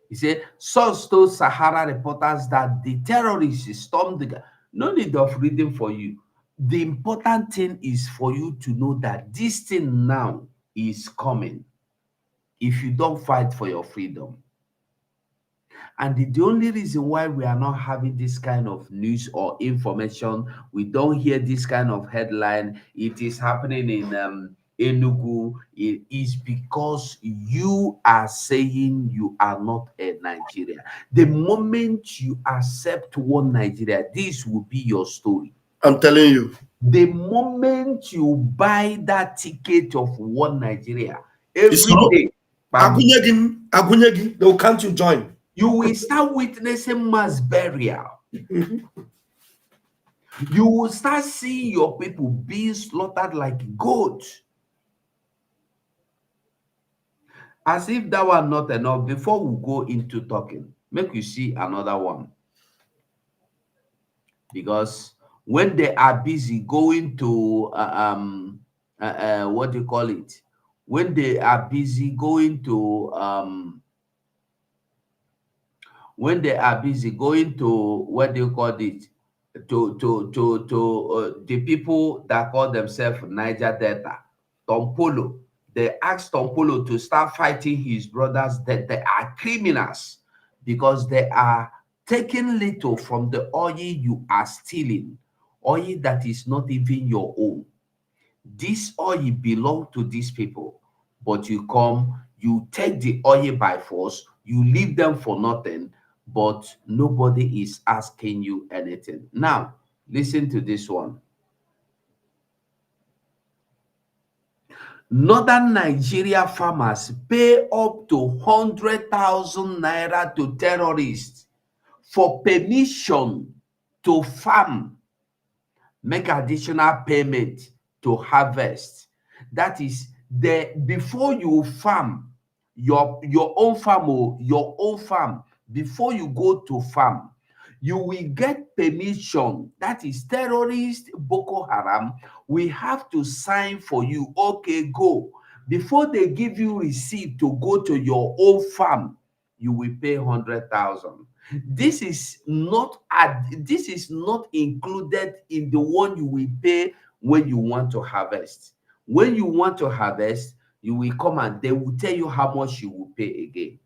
He said, source told Sahara reporters that the terrorists stormed the. No need of reading for you. The important thing is for you to know that this thing now is coming if you don't fight for your freedom. And the only reason why we are not having this kind of news or information, we don't hear this kind of headline, it is happening in Enugu, it is because you are saying you are not a Nigeria. The moment you accept one Nigeria, this will be your story. I'm telling you. The moment you buy that ticket of one Nigeria, It's every so. day, Agunyegi, they will count you join. you will start witnessing mass burial. Mhm. You will start seeing your people being slaughtered like goats. As if that was not enough, before we go into talking, make you see another one. Because when they are busy going to what do you call it? When they are busy going to when they are busy going to what do you call it? To the people that call themselves Niger Delta, Tompolo. They asked Tompolo to start fighting his brothers that they are criminals because they are taking little from the oil you are stealing, oil that is not even your own. This oil belong to these people, but you come, you take the oil by force, you leave them for nothing, but nobody is asking you anything. Now, listen to this one. Northern Nigeria farmers pay up to 100,000 naira to terrorists for permission to farm, make additional payment to harvest. That is, the before you farm your own farm, or your own farm, before you go to farm, you will get permission. That is, terrorist Boko Haram we have to sign for you. Okay, go. Before they give you receipt to go to your own farm, you will pay 100,000. This is not this is not included in the one you will pay when you want to harvest. When you want to harvest, you will come and they will tell you how much you will pay again.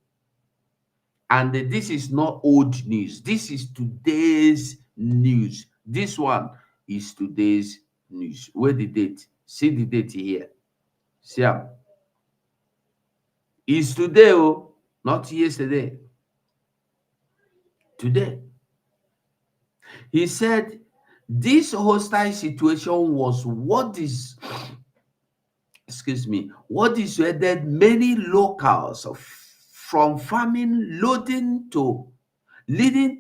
And this is not old news. This is today's news. This one is today's news. Where the date? See the date here. See am. It's today, oh, not yesterday. Today. He said this hostile situation was what is, excuse me, what dissuaded many locals from farming, leading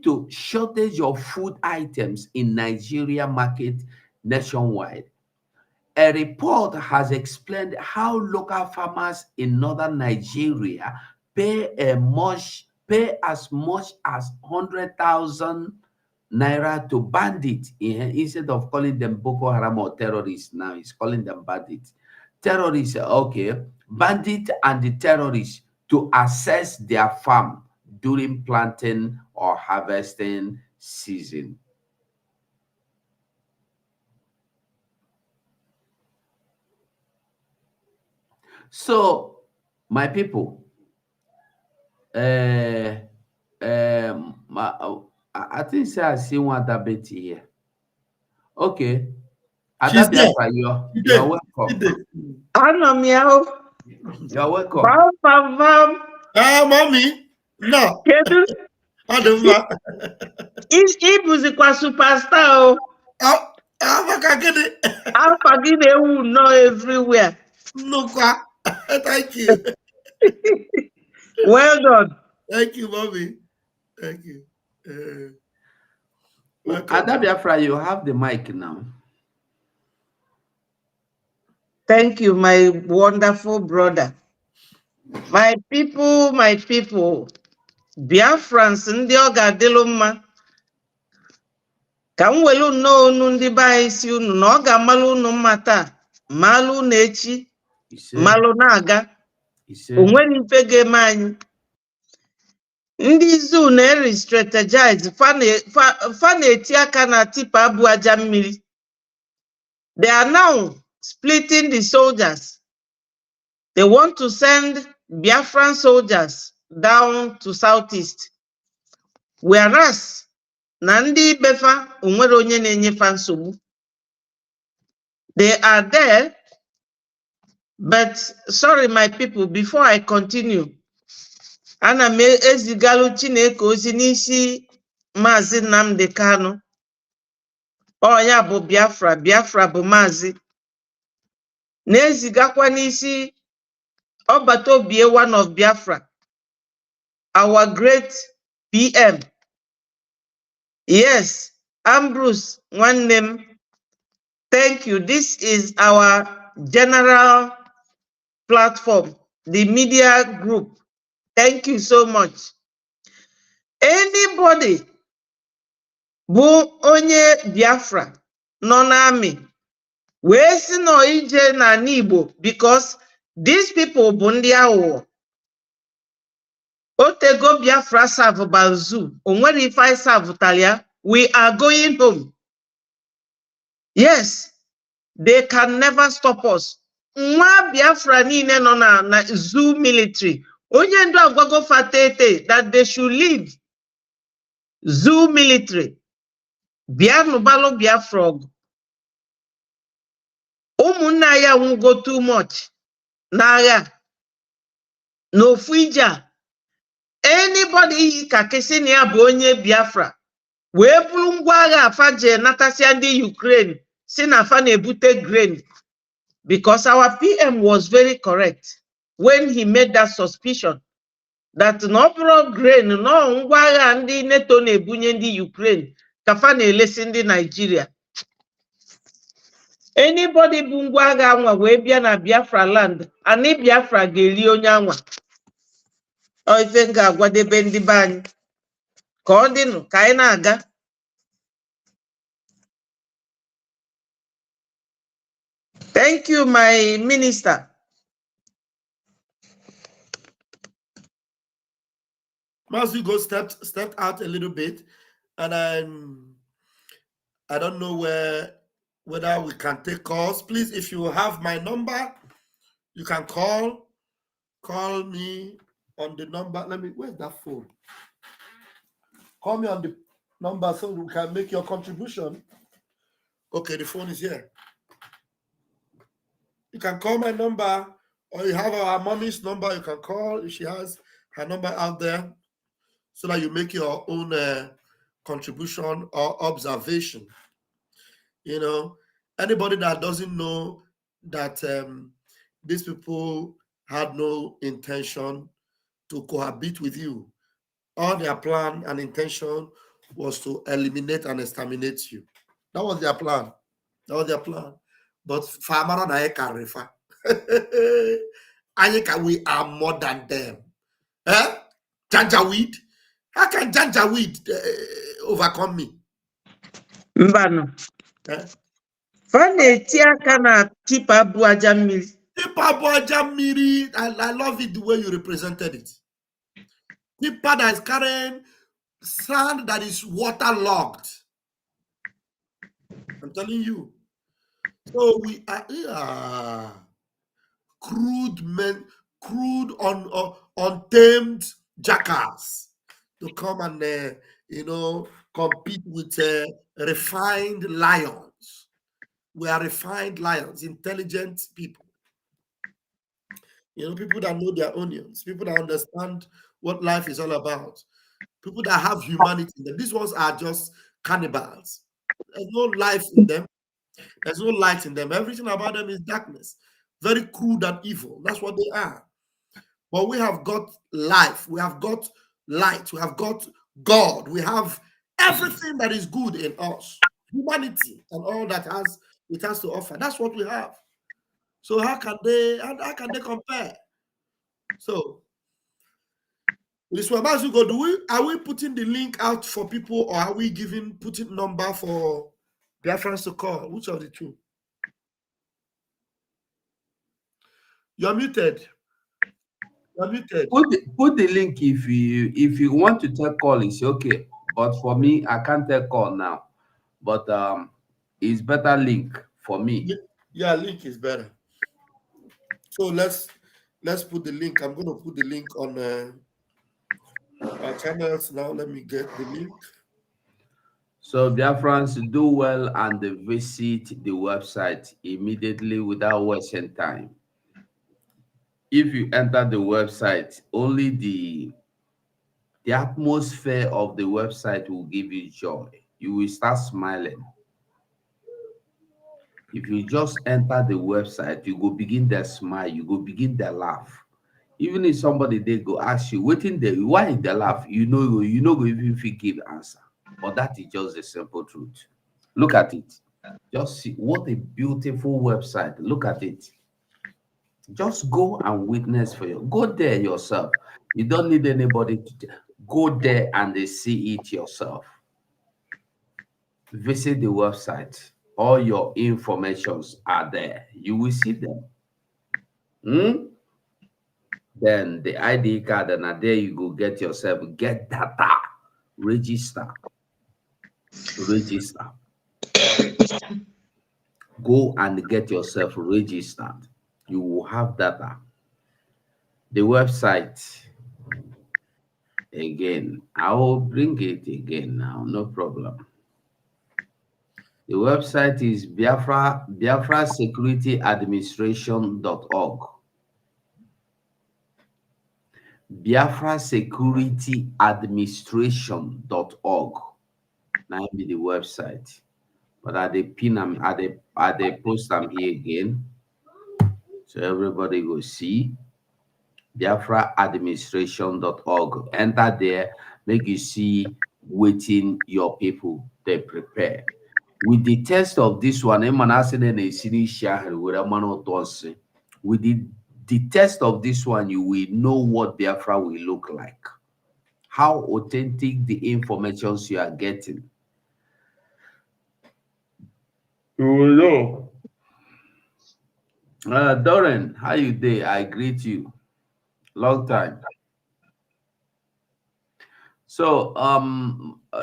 to shortage of food items in Nigeria market nationwide. A report has explained how local farmers in northern Nigeria pay as much as 100,000 naira to bandits instead of calling them Boko Haram or terrorists. Now he's calling them bandits. Terrorists, okay, bandit and the terrorists to access their farm during planting or harvesting season. So, my people, I think say I see one other Betty here. Okay, She's there. Adabiafra, you're welcome. Ano meow. You're welcome. Bam bam bam. Ah, mommy. No. Kedu Adova. ibuzikwa superstar o. Maka gịnị? Alpha gị na-ewu nnọọ everywhere. Nnukwu. Thank you. Well done. Thank you, mommy. Thank you. Adabiafra, you have the mic now. Thank you, my wonderful brother. My people, Biafrans ndị ọ ga-adịlụ mma. Ka m welu nnọọ unu ndị be anyị si unu na ọ ga-amalụ unu mma taa, malụ unu echi, malụ na-aga. O nwere ife ga-eme anyị. Ndị zoo na-re-strategize fa na-eti aka na tipa bụ aja mmiri. They are now splitting the soldiers. They want to send Biafran soldiers down to southeast. Whereas na ndị befa onwere onye na-enyefa nsogbu. They are there, but sorry my people, before I continue, ana m ezigalụ Chineke ozi n'isi Maazị Nnamdi Kanu. Ọ ya bụ Biafra, Biafra bụ Maazị. Na-ezigakwa n'isi Ọbatobie, one of Biafra, our great PM. Yes, Ambrose nwanne m, thank you. This is our general platform, the media group. Thank you so much. Anybody bụ onye Biafra nọ n'amị wee si nọ ije n'ala Igbo, because these people bụ ndị aghụghọ. Otego Biafra serve Banzu, onwere ife anyị serve ya. We are going home. Yes, they can never stop us. Nwa Biafra niile nọ na zoo military, onye ndu agwago fatete that they should leave zoo military. Bianubalo Biafra ọgụ. Ụmụnna ya nwugo too much n'agha n'ofu ije a. Anybody yi ka kesi na ya bụ onye Biafra wee bụrụ ngwa agha afa je natasịa ndị Ukraine si na afa na-ebute grain, because our PM was very correct when he made that suspicion that no grain, no ngwa agha ndị NATO na-ebunye ndị Ukraine ka fa na-elesi ndị Nigeria. Anybody bụ ngwa agha anwa wee bịa na Biafra land, ani Biafra ga-eri onye anwa. Ọ ife m ga-agwadebe ndị be anyị ka ọ dịnụ ka anyị na-aga. Thank you, my minister. Master Hugo stepped out a little bit, and I don't know whether we can take calls. Please, if you have my number, you can call me on the number. Where's that phone? Call me on the number so we can make your contribution. Okay, the phone is here. You can call my number, or you have our mommy's number. You can call if she has her number out there, so that you make your own contribution or observation. You know, anybody that doesn't know that these people had no intention to cohabit with you. All their plan and intention was to eliminate and exterminate you. That was their plan. That was their plan. But farmer na ekarifa. We are more than them. Eh? Janjaweed? How can Janjaweed overcome me? Mbano. Eh? Fane aka na tipa buaja mmiri. Tipa buaja mmiri. I love it the way you represented it. Tipa that is carrying sand that is waterlogged. I'm telling you. So we are crude untamed jackals to come and compete with refined lions. We are refined lions, intelligent people. People that know their onions, people that understand what life is all about, people that have humanity in them. These ones are just cannibals. There's no life in them. There's no light in them. Everything about them is darkness. Very crude and evil. That's what they are. But we have got life. We have got light. We have got God. We have everything that is good in us. Humanity and all that it has to offer. That's what we have. So how can they compare? So this one, as you go, are we putting the link out for people, or are we putting number for Biafrans to call? Which of the two? You're muted. You're muted. Put the link if you want to take call, it's okay. But for me, I can't take call now. But it's better link for me. Yeah, link is better. So let's put the link. I'm going to put the link on our channels now. Let me get the link. So Biafrans, do well and visit the website immediately without wasting time. If you enter the website, only the atmosphere of the website will give you joy. You will start smiling. If you just enter the website, you go begin the smile, you go begin the laugh. Even if somebody they go ask you, waiting there, why they laugh, you know go even if you give answer. But that is just the simple truth. Look at it. Just see what a beautiful website. Look at it. Just go and witness for you. Go there yourself. You don't need anybody to go there and they see it yourself. Visit the website. All your informations are there. You will see them. Then the ID card, and there you go get yourself, get data, register. Go and get yourself registered. You will have data. The website, again, I will bring it again now, no problem. The website is Biafra Security Administration.org. Biafra Security Administration.org. Now be the website. But at the pin at the post I'm here again. So everybody go see. BiafraAdministration.org. Enter there, make you see waiting your people they prepare. With the test of this one, with the test of this one, you will know what Biafra will look like. How authentic the informations you are getting. You will know. Doran, how you day? I greet you. Long time. So,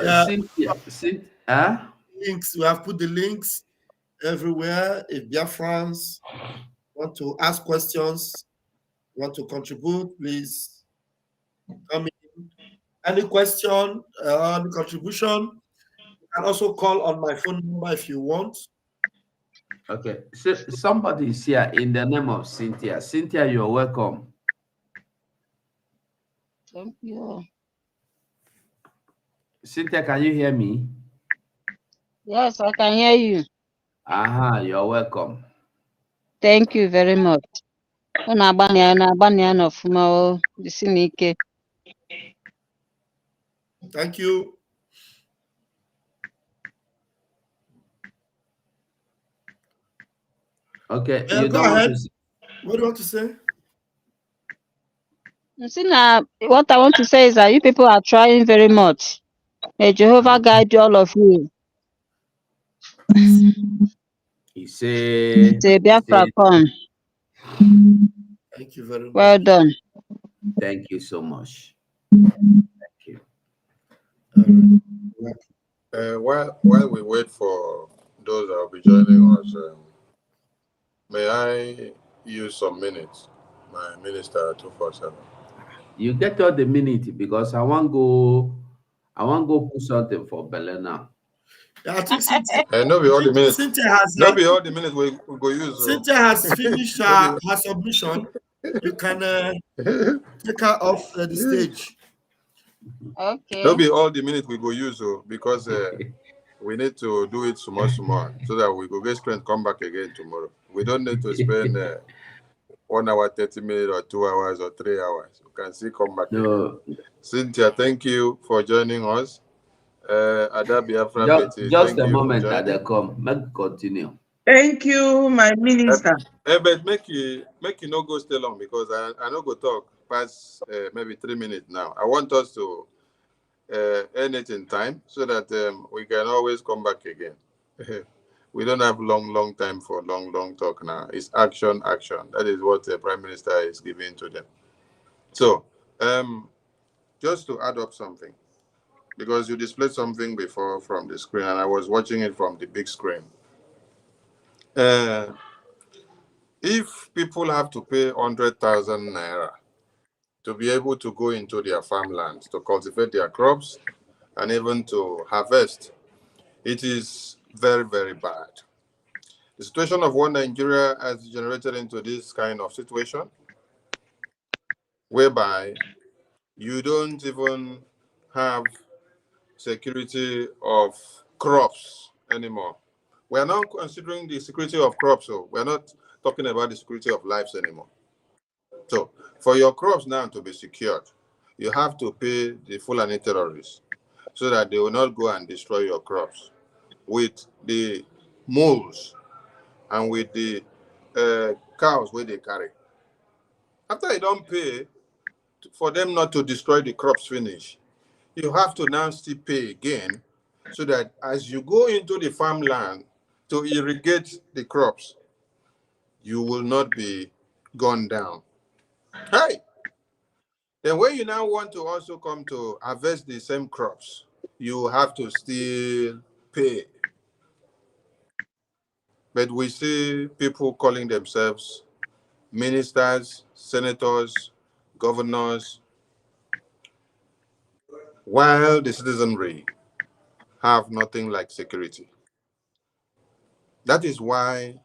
Yeah, links. We have put the links everywhere. If Biafrans want to ask questions, want to contribute, please come in. Any question, any contribution, you can also call on my phone number if you want. Okay, so somebody is here in the name of Cynthia. Cynthia, you're welcome. Thank you. Cynthia, can you hear me? Yes, I can hear you. You're welcome. Thank you very much. Thank you. Okay, Yeah, you go don't ahead. want to What do you want to say? What I want to say is that you people are trying very much. May Jehovah guide all of you. He say Biafra come. Thank you very much. Well done. Thank you so much. Thank you. While we wait for those that will be joining us, may I use some minutes? My minister 247. You get all the minute because I want go put something for Bella now. Yeah, I think Cynthia, No be all the minutes. Cynthia has No be all the minutes we go use. Cynthia has finished her submission. You can take her off the stage. Okay. No be all the minutes we go use because we need to do it small so that we go get strength come back again tomorrow. We don't need to spend 1 hour 30 minutes or 2 hours or 3 hours. We can still come back again. Cynthia, thank you for joining us. Ada Biafra Betty, just thank a you moment for that they joining. come. Make continue. Thank you, my minister. But make you not go stay long because I no go talk past maybe 3 minutes now. I want us to end it in time so that we can always come back again. We don't have long time for long talk now. It's action. That is what the Prime Minister is giving to them. So, just to add up something, because you displayed something before from the screen, and I was watching it from the big screen. If people have to pay 100,000 naira to be able to go into their farmlands to cultivate their crops and even to harvest, it is very, very bad. The situation of one Nigeria has generated into this kind of situation whereby you don't even have security of crops anymore. We are not considering the security of crops, so we are not talking about the security of lives anymore. So for your crops now to be secured, you have to pay the Fulani terrorists so that they will not go and destroy your crops with the moles and with the cows where they carry. After you don't pay for them not to destroy the crops finish, you have to now still pay again so that as you go into the farmland to irrigate the crops, you will not be gone down. Hey, then when you now want to also come to harvest the same crops, you have to still pay. But we see people calling themselves ministers, senators, governors, while the citizenry have nothing like security. That is why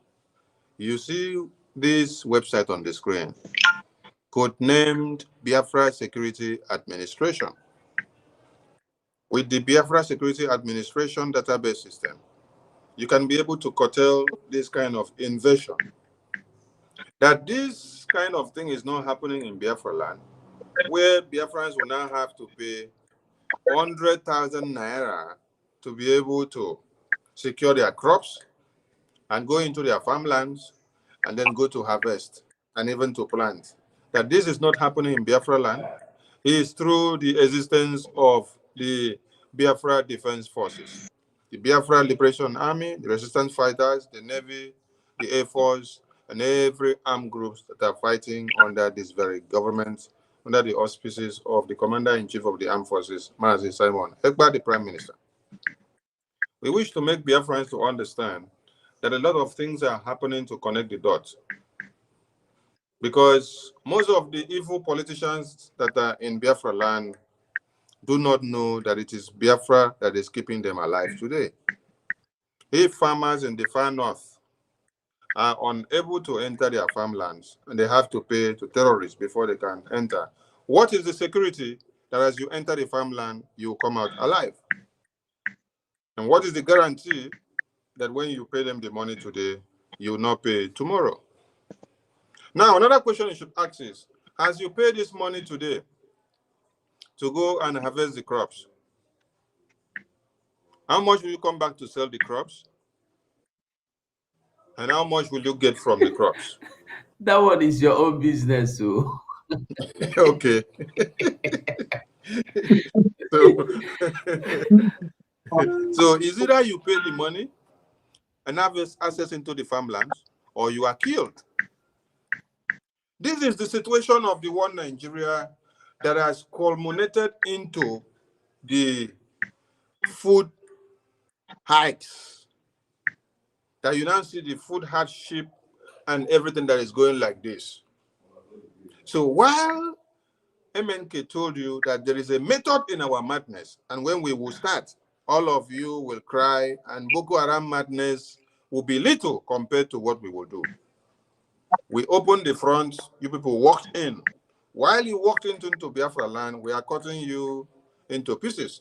you see this website on the screen, codenamed Biafra Security Administration. With the Biafra Security Administration database system, you can be able to curtail this kind of invasion. That this kind of thing is not happening in Biafra land, where Biafrans will now have to pay 100,000 naira to be able to secure their crops and go into their farmlands and then go to harvest and even to plant. That this is not happening in Biafra land is through the existence of the Biafra Defense Forces, the Biafra Liberation Army, the resistance fighters, the Navy, the Air Force, and every armed groups that are fighting under this very government, under the auspices of the Commander-in-Chief of the Armed Forces, Mazi Simon Ekpa, the Prime Minister. We wish to make Biafrans to understand that a lot of things are happening to connect the dots. Because most of the evil politicians that are in Biafra land do not know that it is Biafra that is keeping them alive today. If farmers in the far north are unable to enter their farmlands and they have to pay to terrorists before they can enter, what is the security that as you enter the farmland, you come out alive? And what is the guarantee that when you pay them the money today, you will not pay tomorrow? Now, another question you should ask is, as you pay this money today to go and harvest the crops, how much will you come back to sell the crops? And how much will you get from the crops? That one is your own business, so. Okay. so, so is either you pay the money and have access into the farmlands, or you are killed. This is the situation of the one Nigeria that has culminated into the food hikes. That you now see the food hardship and everything that is going like this. So while MNK told you that there is a method in our madness, and when we will start, all of you will cry, and Boko Haram madness will be little compared to what we will do. We opened the front, you people walked in. While you walked into Biafra land, we are cutting you into pieces.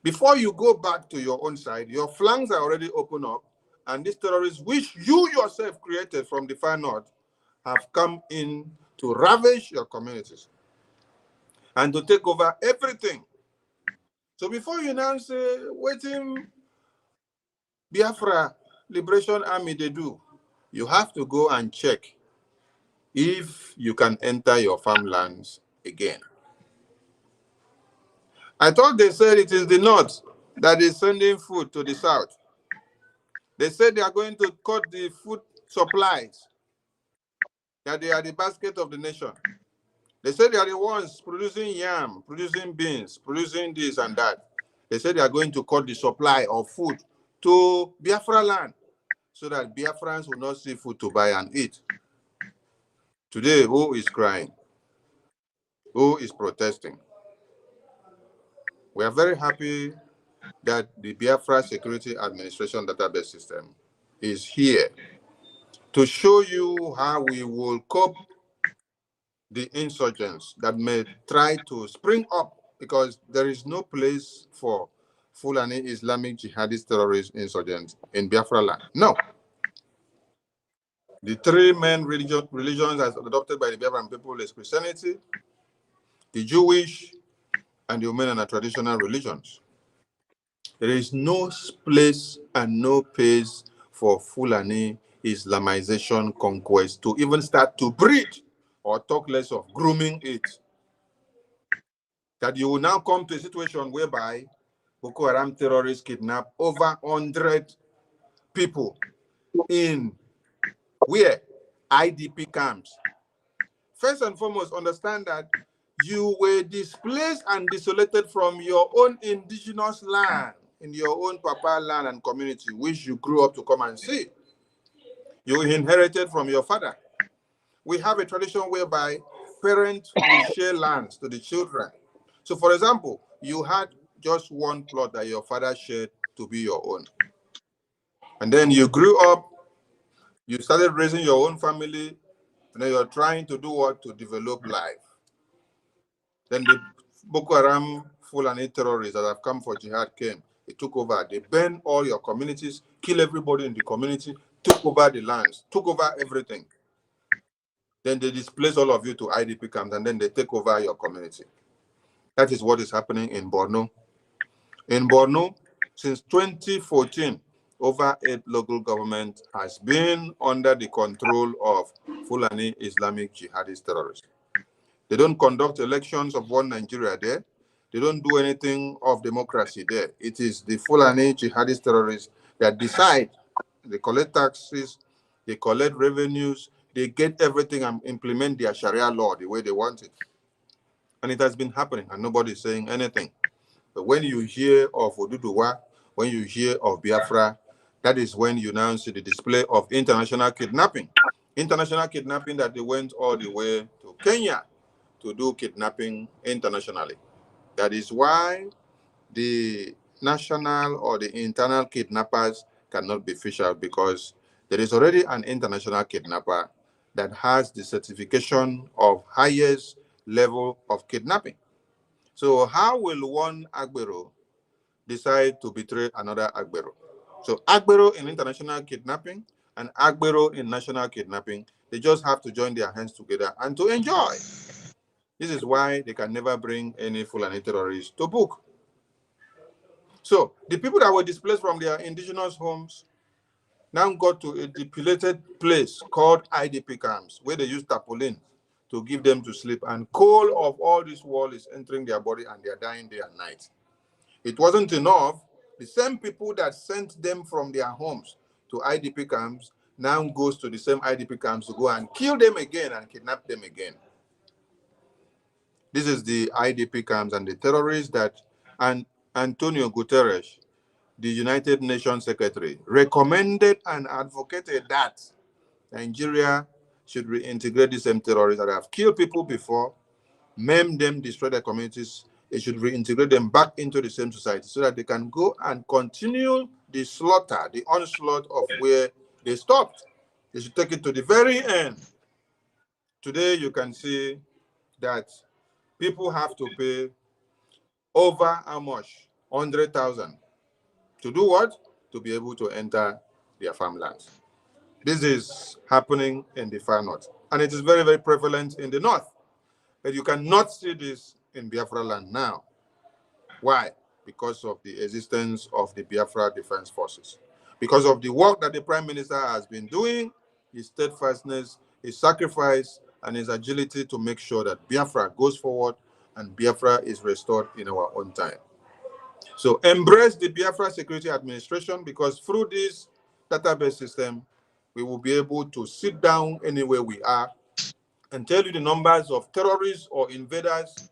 Before you go back to your own side, your flanks are already open up, and these terrorists, which you yourself created from the far north, have come in to ravage your communities and to take over everything. So before you now say, waiting, Biafra Liberation Army they do, you have to go and check if you can enter your farmlands again. I thought they said it is the north that is sending food to the south. They said they are going to cut the food supplies, that they are the basket of the nation. They said they are the ones producing yam, producing beans, producing this and that. They said they are going to cut the supply of food to Biafra land so that Biafrans will not see food to buy and eat. Today, who is crying? Who is protesting? We are very happy that the Biafra Security Administration database system is here to show you how we will cope the insurgents that may try to spring up, because there is no place for Fulani Islamic jihadist terrorist insurgents in Biafra land? No. The three main religions as adopted by the Biafran people is Christianity, the Jewish, and the Romanian and traditional religions. There is no place and no pace for Fulani Islamization conquest to even start to breed, or talk less of grooming it. That you will now come to a situation whereby Boko Haram terrorists kidnap over 100 people in where? IDP camps. First and foremost, understand that you were displaced and desolated from your own indigenous land, in your own papa land and community, which you grew up to come and see. You inherited from your father. We have a tradition whereby parents will share lands to the children. So, for example, you had just one plot that your father shared to be your own. And then you grew up, you started raising your own family, and then you're trying to do what? To develop life. Then the Boko Haram Fulani terrorists that have come for jihad came. They took over. They burned all your communities, killed everybody in the community, took over the lands, took over everything. Then they displace all of you to IDP camps, and then they take over your community. That is what is happening in Borno. In Borno, since 2014, over 8 local governments has been under the control of Fulani Islamic jihadist terrorists. They don't conduct elections of one Nigeria there. They don't do anything of democracy there. It is the Fulani jihadist terrorists that decide. They collect taxes, they collect revenues, they get everything and implement their Sharia law the way they want it. And it has been happening, and nobody is saying anything. But when you hear of Oduduwa, when you hear of Biafra, that is when you now see the display of international kidnapping. International kidnapping that they went all the way to Kenya to do kidnapping internationally. That is why the national or the internal kidnappers cannot be fished out, because there is already an international kidnapper that has the certification of highest level of kidnapping. So how will one Agbero decide to betray another Agbero? So Agbero in international kidnapping and Agbero in national kidnapping, they just have to join their hands together and to enjoy. This is why they can never bring any Fulani terrorists to book. So the people that were displaced from their indigenous homes now got to a depopulated place called IDP camps, where they use tarpaulin to give them to sleep, and coal of all this wall is entering their body and they're dying day and night. It wasn't enough. The same people that sent them from their homes to IDP camps now goes to the same IDP camps to go and kill them again and kidnap them again. This is the IDP camps and the terrorists that Antonio Guterres, the United Nations Secretary, recommended and advocated that Nigeria should reintegrate the same terrorists that have killed people before, maim them, destroy their communities. It should reintegrate them back into the same society so that they can go and continue the slaughter, the onslaught of where they stopped. They should take it to the very end. Today, you can see that people have to pay over how much? 100,000. To do what? To be able to enter their farmlands. This is happening in the far north, and it is very, very prevalent in the north. But you cannot see this in Biafra land now. Why? Because of the existence of the Biafra Defense Forces. Because of the work that the Prime Minister has been doing, his steadfastness, his sacrifice, and his agility to make sure that Biafra goes forward and Biafra is restored in our own time. So embrace the Biafra Security Administration, because through this database system, we will be able to sit down anywhere we are and tell you the numbers of terrorists or invaders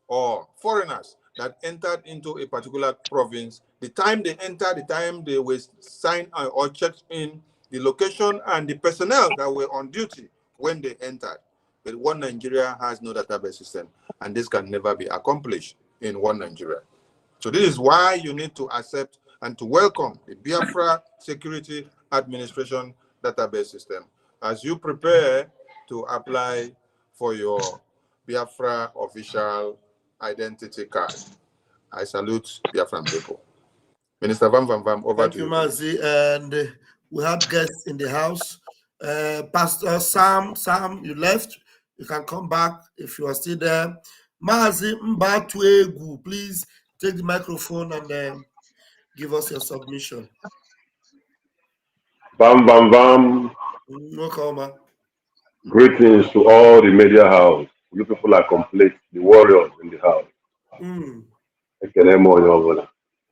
or foreigners that entered into a particular province, the time they entered, the time they were signed or checked in, the location and the personnel that were on duty when they entered. But one Nigeria has no database system, and this can never be accomplished in one Nigeria. So this is why you need to accept and to welcome the Biafra Security Administration database system as you prepare to apply for your Biafra official identity card. I salute Biafran people. Minister Vam Vam Vam, over Thank to you, you. Mazi. And we have guests in the house. Pastor Sam, you left. You can come back if you are still there. Mazi Mbatuegu, please take the microphone and give us your submission. Bam, bam, bam. No comment. Greetings to all the media house. You people are complete. The warriors in the house.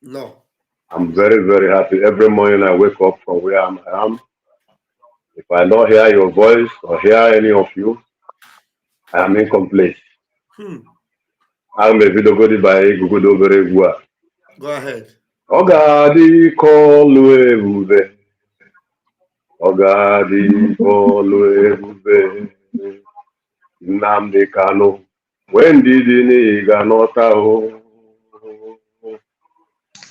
No. I'm very, very happy. Every morning I wake up from where I am. If I don't hear your voice or hear any of you, I am incomplete. I'm a video by Google very well. Go ahead. Ogadi kolu ebube. Ogadi kolu ebube. Nnamdi Kanu. When did you ga nọta o?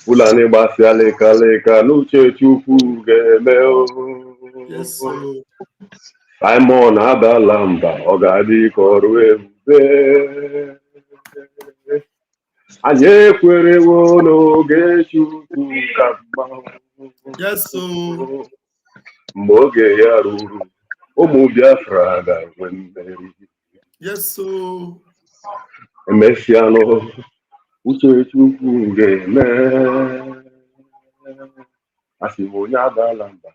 Fulani gbasịa leka leka n'uche Chukwu ga-eme o. Yes, sir. Simon adala mba, ọ ga-adị ka ọrụ ebube. Anyị ekwerewo n'oge Chukwu ka mma. Yes, sir. Mgbe oge ya ruru, ụmụ Biafra ga-enwe mmeri. Yes, sir. Emesianụ, uche Chukwu ga-eme. Asị m onye adala mba,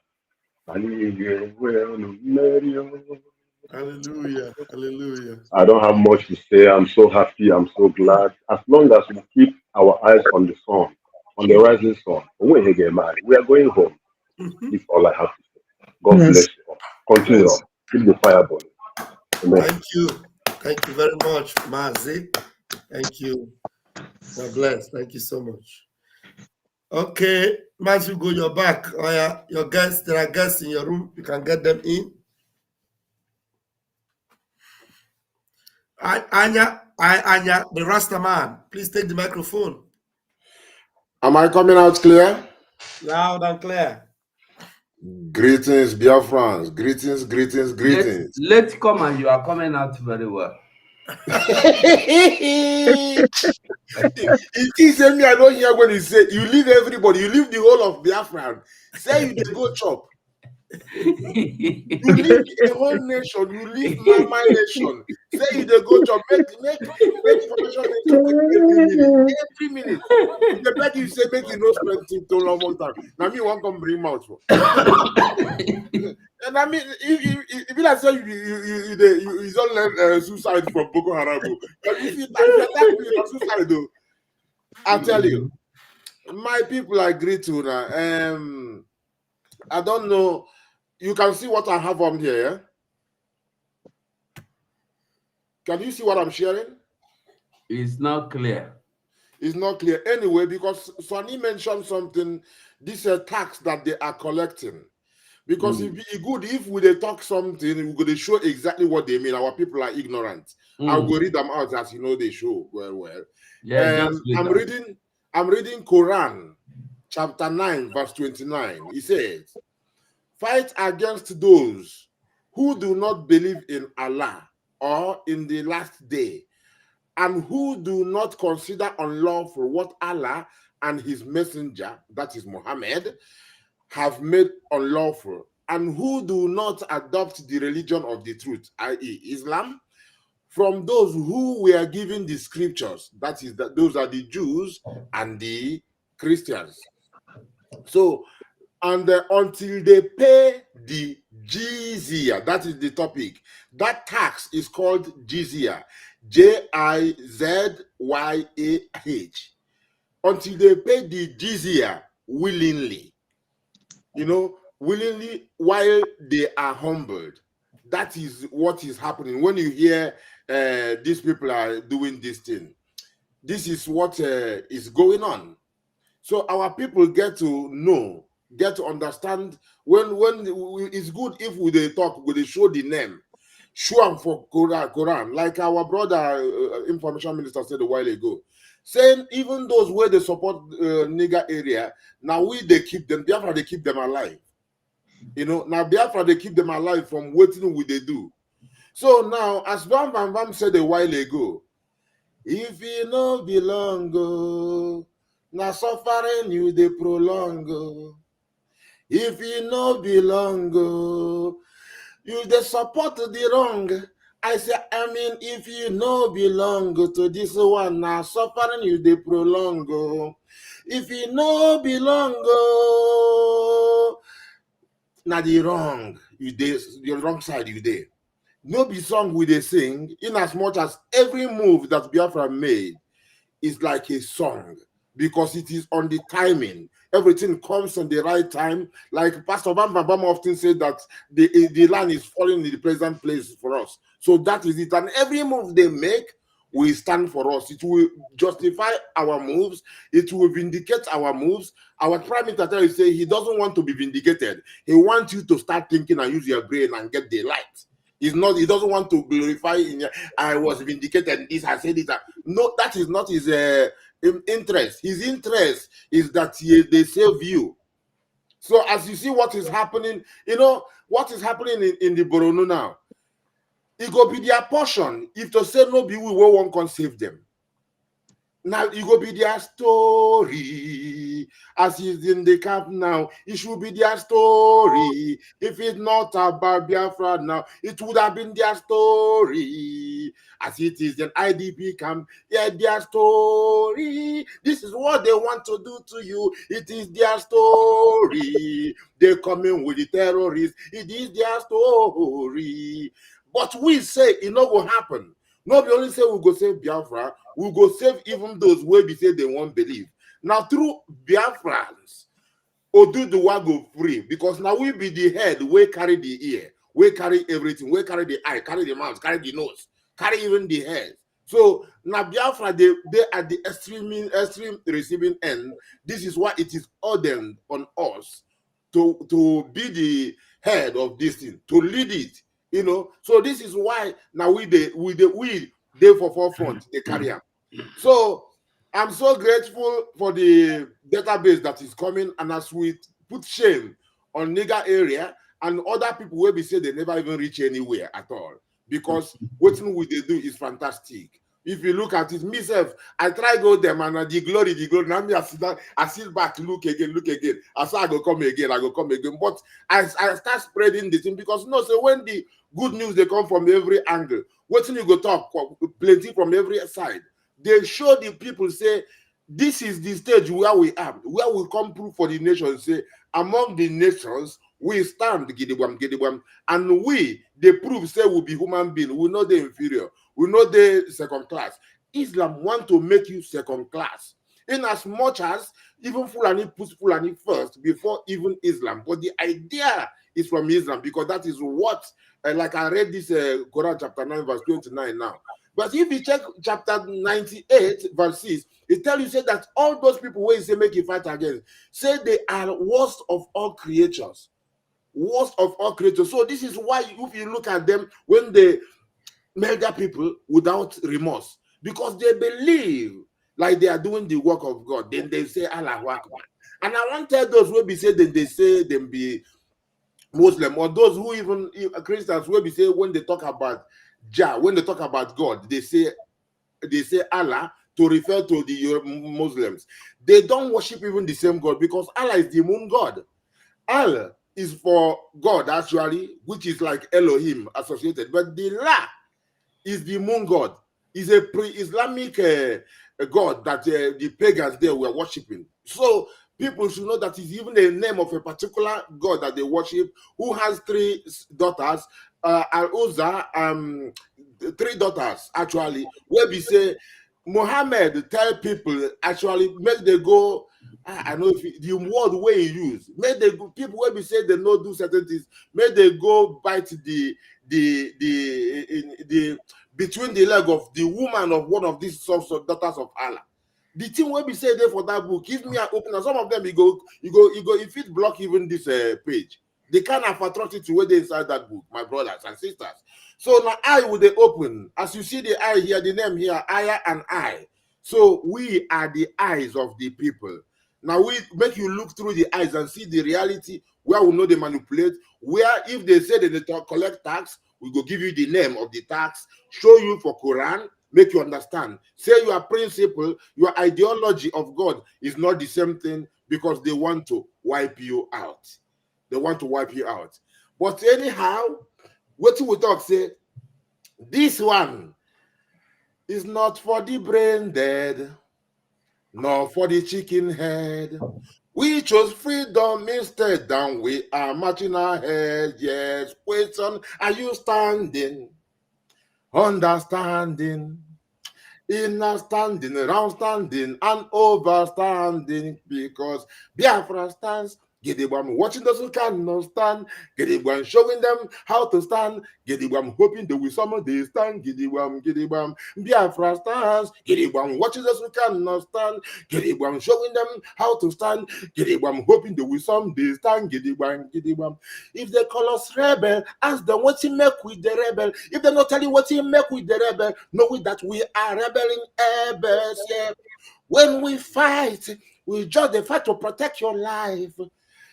anyị ga-enwe mmeri. Hallelujah. Hallelujah. I don't have much to say. I'm so happy. I'm so glad. As long as we keep our eyes on the sun, on the rising sun, we are going home. That's all I have to say. God bless you all. Continue. Keep the fire burning. Amen. Thank you. Thank you very much, Mazi. Thank you. God bless. Thank you so much. Okay, Mazi, go your back. Oh, yeah. Your guests, there are guests in your room. You can get them in. Anya, the Rasta man, please take the microphone. Am I coming out clear? Loud and clear. Greetings, Biafrans. Greetings, greetings, greetings. Let's come and you are coming out very well. It is me, I don't hear when he say you leave everybody, you leave the whole of Biafran. Say you dey go chop. You leave the whole nation, you leave my nation. Say you dey go chop, make information nation every minute. The beg you say make you no spend too long time. Now me want come bring mouth for. And I mean, if you say you don't learn suicide from Boko Haram, if you attack me on suicide though, I tell you, my people agree to now. I don't know. You can see what I have on here. Yeah? Can you see what I'm sharing? It's not clear. It's not clear anyway because Sonny mentioned something. This is a tax that they are collecting. Because it'd be good if we talk something, we're going to show exactly what they mean. Our people are ignorant. I'll go read them out as you know they show well. Yeah, I'm reading Quran chapter 9 verse 29. It says, fight against those who do not believe in Allah or in the last day, and who do not consider unlawful what Allah and his messenger, that is Muhammad, have made unlawful, and who do not adopt the religion of the truth, i.e. Islam, from those who were given the scriptures, that is, those are the Jews and the Christians. So, and until they pay the jizya, that is the topic. That tax is called jizya, Jizyah. Until they pay the jizya willingly, willingly while they are humbled. That is what is happening. When you hear these people are doing this thing, this is what is going on. So our people get to know, get to understand. When it's good if they talk, they show the name, show them for Quran, like our brother information minister said a while ago, saying even those where they support nigger area, now they keep them, Biafra they keep them alive. Now Biafra they keep them alive from waiting what they do. So now, as Bam Bam Bam said a while ago, if you no belong, na suffering you dey prolong. If you no belong, you dey support the wrong. I say, I mean, if you no belong to this one, na suffering you dey prolong. If you no belong, na the wrong you dey, the wrong side you dey. No be song we dey sing, in as much as every move that Biafra made is like a song, because it is on the timing. Everything comes on the right time. Like Pastor Bam often said that the land is falling in the present place for us. So that is it. And every move they make will stand for us. It will justify our moves. It will vindicate our moves. Our prime minister is saying he doesn't want to be vindicated. He wants you to start thinking and use your brain and get the light. He doesn't want to glorify I was vindicated, this, I said it. No, that is not his interest. His interest is that they save you. So as you see what is happening, what is happening in the Borno now, it go be their portion. If to say no be we won't can save them. Now it go be their story. As is in the camp now, it should be their story. If it's not about Biafra now, it would have been their story. As it is in IDP camp, yeah, their story. This is what they want to do to you. It is their story. They come in with the terrorists. It is their story. But we say it not will happen. Nobody only say we go save Biafra, we go save even those where we say they won't believe. Now through Biafrans, Oduduwa go free, because now we be the head, we carry the ear, we carry everything, we carry the eye, carry the mouth, carry the nose, carry even the head. So now Biafra, they at the extreme receiving end. This is why it is ordained on us to be the head of this thing, to lead it. So this is why now we for forefront, they carry on. So I'm so grateful for the database that is coming, and as we put shame on nigger area and other people where we say they never even reach anywhere at all, because what we they do is fantastic. If you look at it, myself, I try go them and the glory. Now me I sit back, look again. I say I go come again. But I start spreading the thing, because so when the good news they come from every angle, what you go talk plenty from every side. They show the people, say this is the stage where we are, where we come through for the nation. Say among the nations we stand gidibam, and we they prove say we be human being. We know the inferior. We know the second class. Islam want to make you second class, in as much as even Fulani puts Fulani first before even Islam. But the idea is from Islam, because that is what, like I read this Quran chapter 9 verse 29 now. But if you check chapter 98 verse 6, it tells you say that all those people where you say make you fight against, say they are worst of all creatures. Worst of all creatures. So this is why if you look at them, when they murder people without remorse, because they believe like they are doing the work of God, then they say Allahu Akbar. And I want to tell those who be say that they say them be Muslim, or those who even Christians will be say when they talk about Jah, when they talk about God, they say Allah to refer to the Muslims. They don't worship even the same God, because Allah is the moon God. Allah is for God actually, which is like Elohim associated, but the La is the moon God. Is a pre-Islamic God that the pagans there were worshiping. So people should know that it's even the name of a particular God that they worship, who has 3 daughters, Al-Uzza, 3 daughters actually, where we say Muhammad tell people actually make they go. I know if the word way he use, make they go, people where we say they no do certain things, make they go bite the between the leg of the woman of one of these sons of daughters of Allah. The thing where we say there for that book, give me an opener. Some of them you go, if it block even this page, the kind of atrocity where they inside that book, my brothers and sisters. So now I will they open, as you see the eye here, the name here, Aya and I. So we are the eyes of the people. Now we make you look through the eyes and see the reality, where we know they manipulate, where if they say that they collect tax, we go give you the name of the tax, show you for Quran, make you understand. Say your principle, your ideology of God is not the same thing because they want to wipe you out. They want to wipe you out. But anyhow, what we talk say, this one is not for the brain dead, nor for the chicken head. We chose freedom instead, and we are marching ahead. Yes, question, are you standing? Understanding, inner standing, round standing, and overstanding, because Biafra stands. Gidigwam watching those who cannot stand. Gidigwam showing them how to stand. Gidigwam hoping they will someday stand. Gidigwam, Biafra stands. Gidigwam watching those who cannot stand. Gidigwam showing them how to stand. Gidigwam hoping they will someday stand. Gidigwam. If they call us rebel, ask them what he make with the rebel. If they not tell you what he make with the rebel, know that we are rebelling rebels. Yeah. When we fight, we just the fight to protect your life.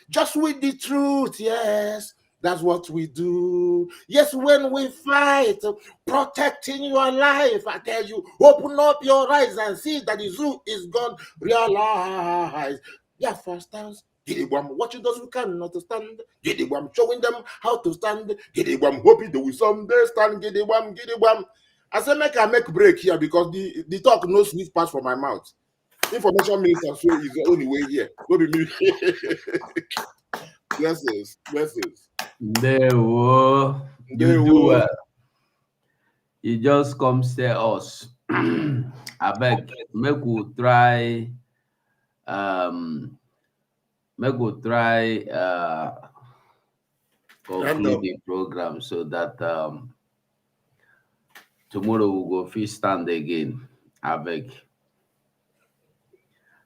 Just with the truth, yes. That's what we do. Yes, when we fight, protecting your life, I tell you, open up your eyes and see that the zoo is gone. Realize. Yeah, first stance. Gidigwam watching those who cannot stand. Gidigwam showing them how to stand. Gidigwam hoping they will someday stand. Gidigwam. I said, I make break here because the talk no sweet pass from my mouth. Information minister so is the only way here. Go be me. Blessings. There were. You do well. You just come stay us. I beg, make we try conclude the program so that tomorrow we'll go fish stand again. I beg.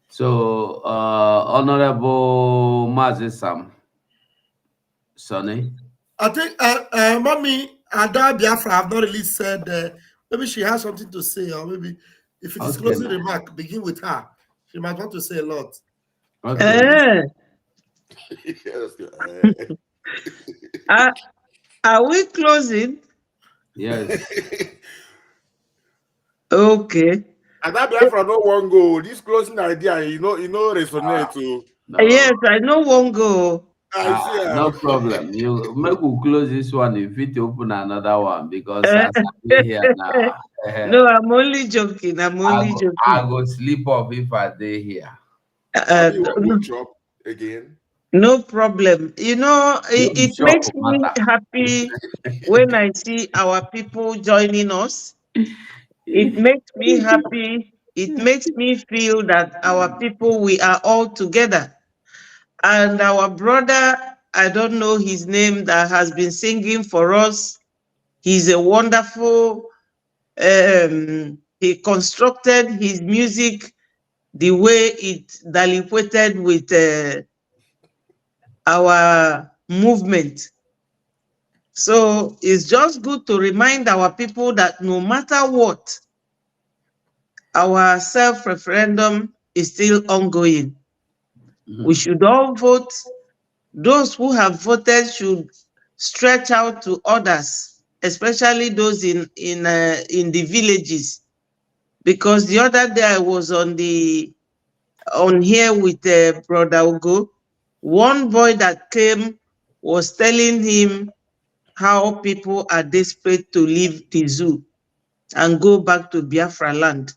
So Honorable Mazi Sam Sonny. I think Mommy Ada Biafra have not really said maybe she has something to say, or maybe if it is closing remark, begin with her. She might want to say a lot. Okay. Are we closing? Yes. Okay. And that Biafra no one go. This closing idea, you know, resonate to. No. Yes, I know one go. No problem. You make we close this one if it open another one because as I'm here now. No, I'm only joking. I go sleep off if I stay here. Chop again. No problem. You know, it makes me happy when I see our people joining us. It makes me happy. It makes me feel that our people, we are all together. And our brother, I don't know his name, that has been singing for us. He's a wonderful, he constructed his music the way it diluted with our movement. So it's just good to remind our people that no matter what, our self-referendum is still ongoing. We should all vote. Those who have voted should stretch out to others, especially those in the villages. Because the other day I was on here with Brother Ugo. One boy that came was telling him how people are desperate to leave the zoo and go back to Biafra land.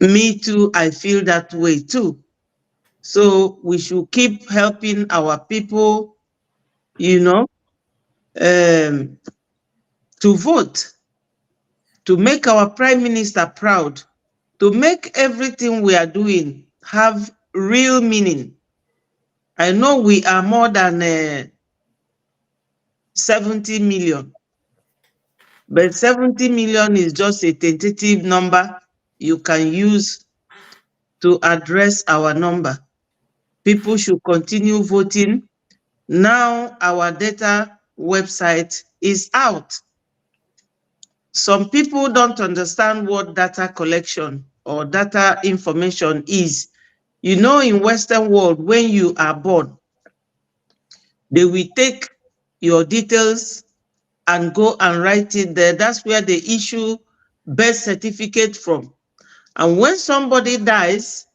Me too, I feel that way too. So we should keep helping our people, you know, to vote, to make our Prime Minister proud, to make everything we are doing have real meaning. I know we are more than 70 million, but 70 million is just a tentative number you can use to address our number. People should continue voting. Now our data website is out. Some people don't understand what data collection or data information is. You know, in Western world, when you are born, they will take your details and go and write it there. That's where they issue birth certificate from. And when somebody dies,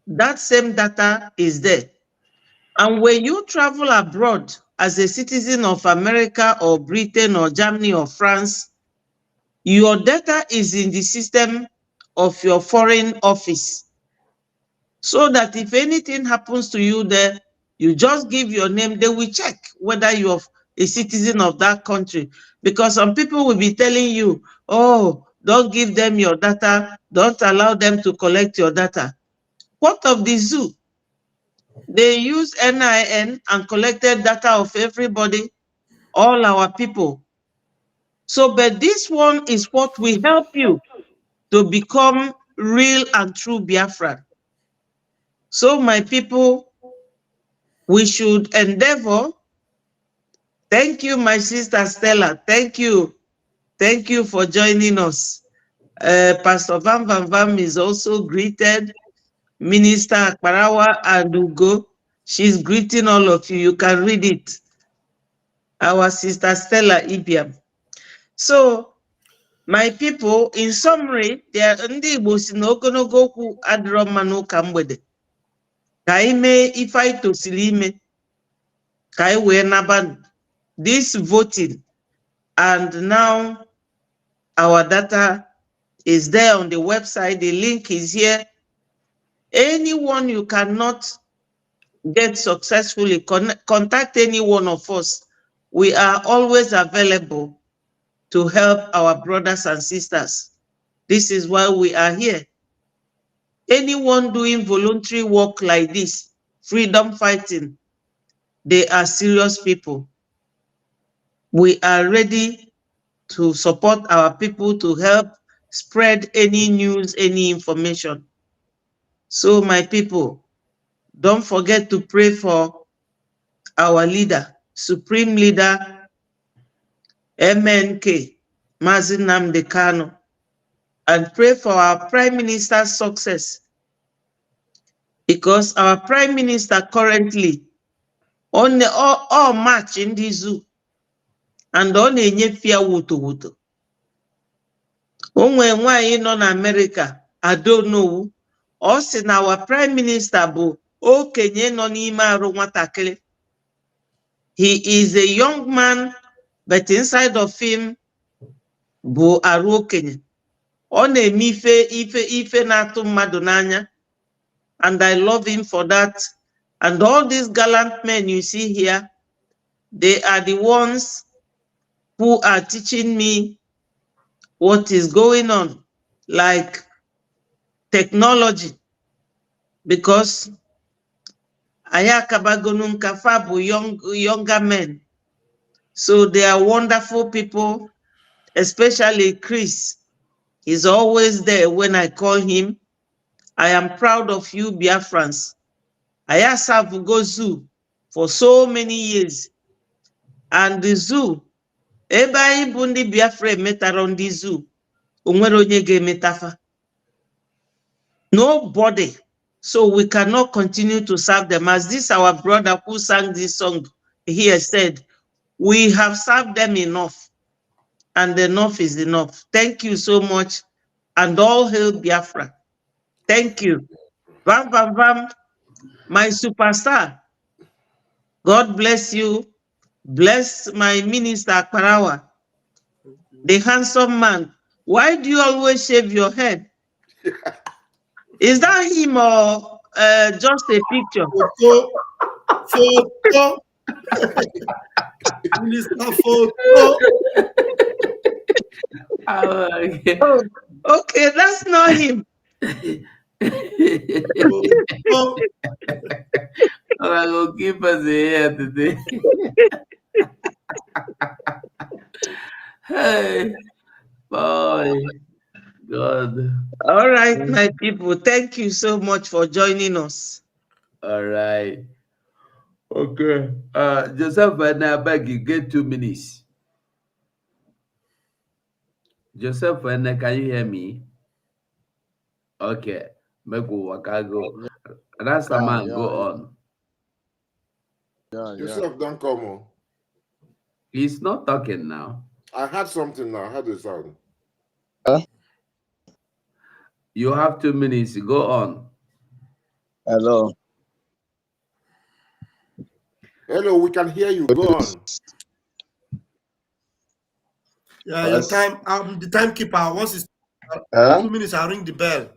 that same data is there. And when you travel abroad as a citizen of America or Britain or Germany or France, your data is in the system of your foreign office. So that if anything happens to you there, you just give your name, they will check whether you're a citizen of that country. Because some people will be telling you, oh, don't give them your data, don't allow them to collect your data. What of the zoo? They use NIN and collected data of everybody, all our people. So, but this one is what will help you to become real and true Biafran. So, my people, we should endeavor. Thank you, my sister Stella. Thank you. Thank you for joining us. Pastor Van Van Vam is also greeted. Minister Akparawa and Ugo, she's greeting all of you. You can read it. Our sister Stella Ibiam. So, my people, in summary, there are ndị Igbo si na ogologo okwu adịrọ mma n'ụka mgbede. Ka anyị mee ife anyị tosiri ime, ka anyị wee naba this voting, and now our data is there on the website. The link is here. Anyone you cannot get successfully, contact any one of us. We are always available to help our brothers and sisters. This is why we are here. Anyone doing voluntary work like this, freedom fighting, they are serious people. We are ready to support our people to help spread any news, any information. So my people, don't forget to pray for our leader, Supreme Leader, MNK, Mazi Nnamdi Kanu, and pray for our Prime Minister's success. Because our Prime Minister currently, on the all march in the zoo, and on a fear wuto. Onwe nwaanyị nọ na America, I don't know. Ọ sị na our Prime Minister bụ okenye nọ n'ime arụ nwatakịrị. He is a young man, but inside of him bụ arụ okenye. Ọ na-eme ife na-atụ mmadụ n'anya. And I love him for that. And all these gallant men you see here, they are the ones who are teaching me what is going on, like technology. Because Ayakabagonun Kafabu, younger men. So they are wonderful people, especially Chris. He's always there when I call him. I am proud of you, Biafrans. I have served Go Zoo for so many years. And the zoo, everybody bundi Biafra meter on the zoo. Metafa. Nobody. So we cannot continue to serve them. As this our brother who sang this song here said, we have served them enough. And enough is enough. Thank you so much. And all hail Biafra. Thank you. Vam Vam Vam, my superstar. God bless you. Bless my minister Akparawa, the handsome man. Why do you always shave your head? Is that him or just a picture? Photo. Minister photo. Oh, okay, that's not him. I will keep us here today. Hey, boy, God. All right, my people, thank you so much for joining us. All right. Okay. Joseph, and I beg you, get 2 minutes. Joseph, and can you hear me? Okay. Make go. That's the man. Go on. Joseph, don't come on. He's not talking now. I had something now. I had the sound. You have 2 minutes. Go on. Hello. Hello, we can hear you. Go on. Yeah, your time. The timekeeper. Once it's 2 minutes, I'll ring the bell.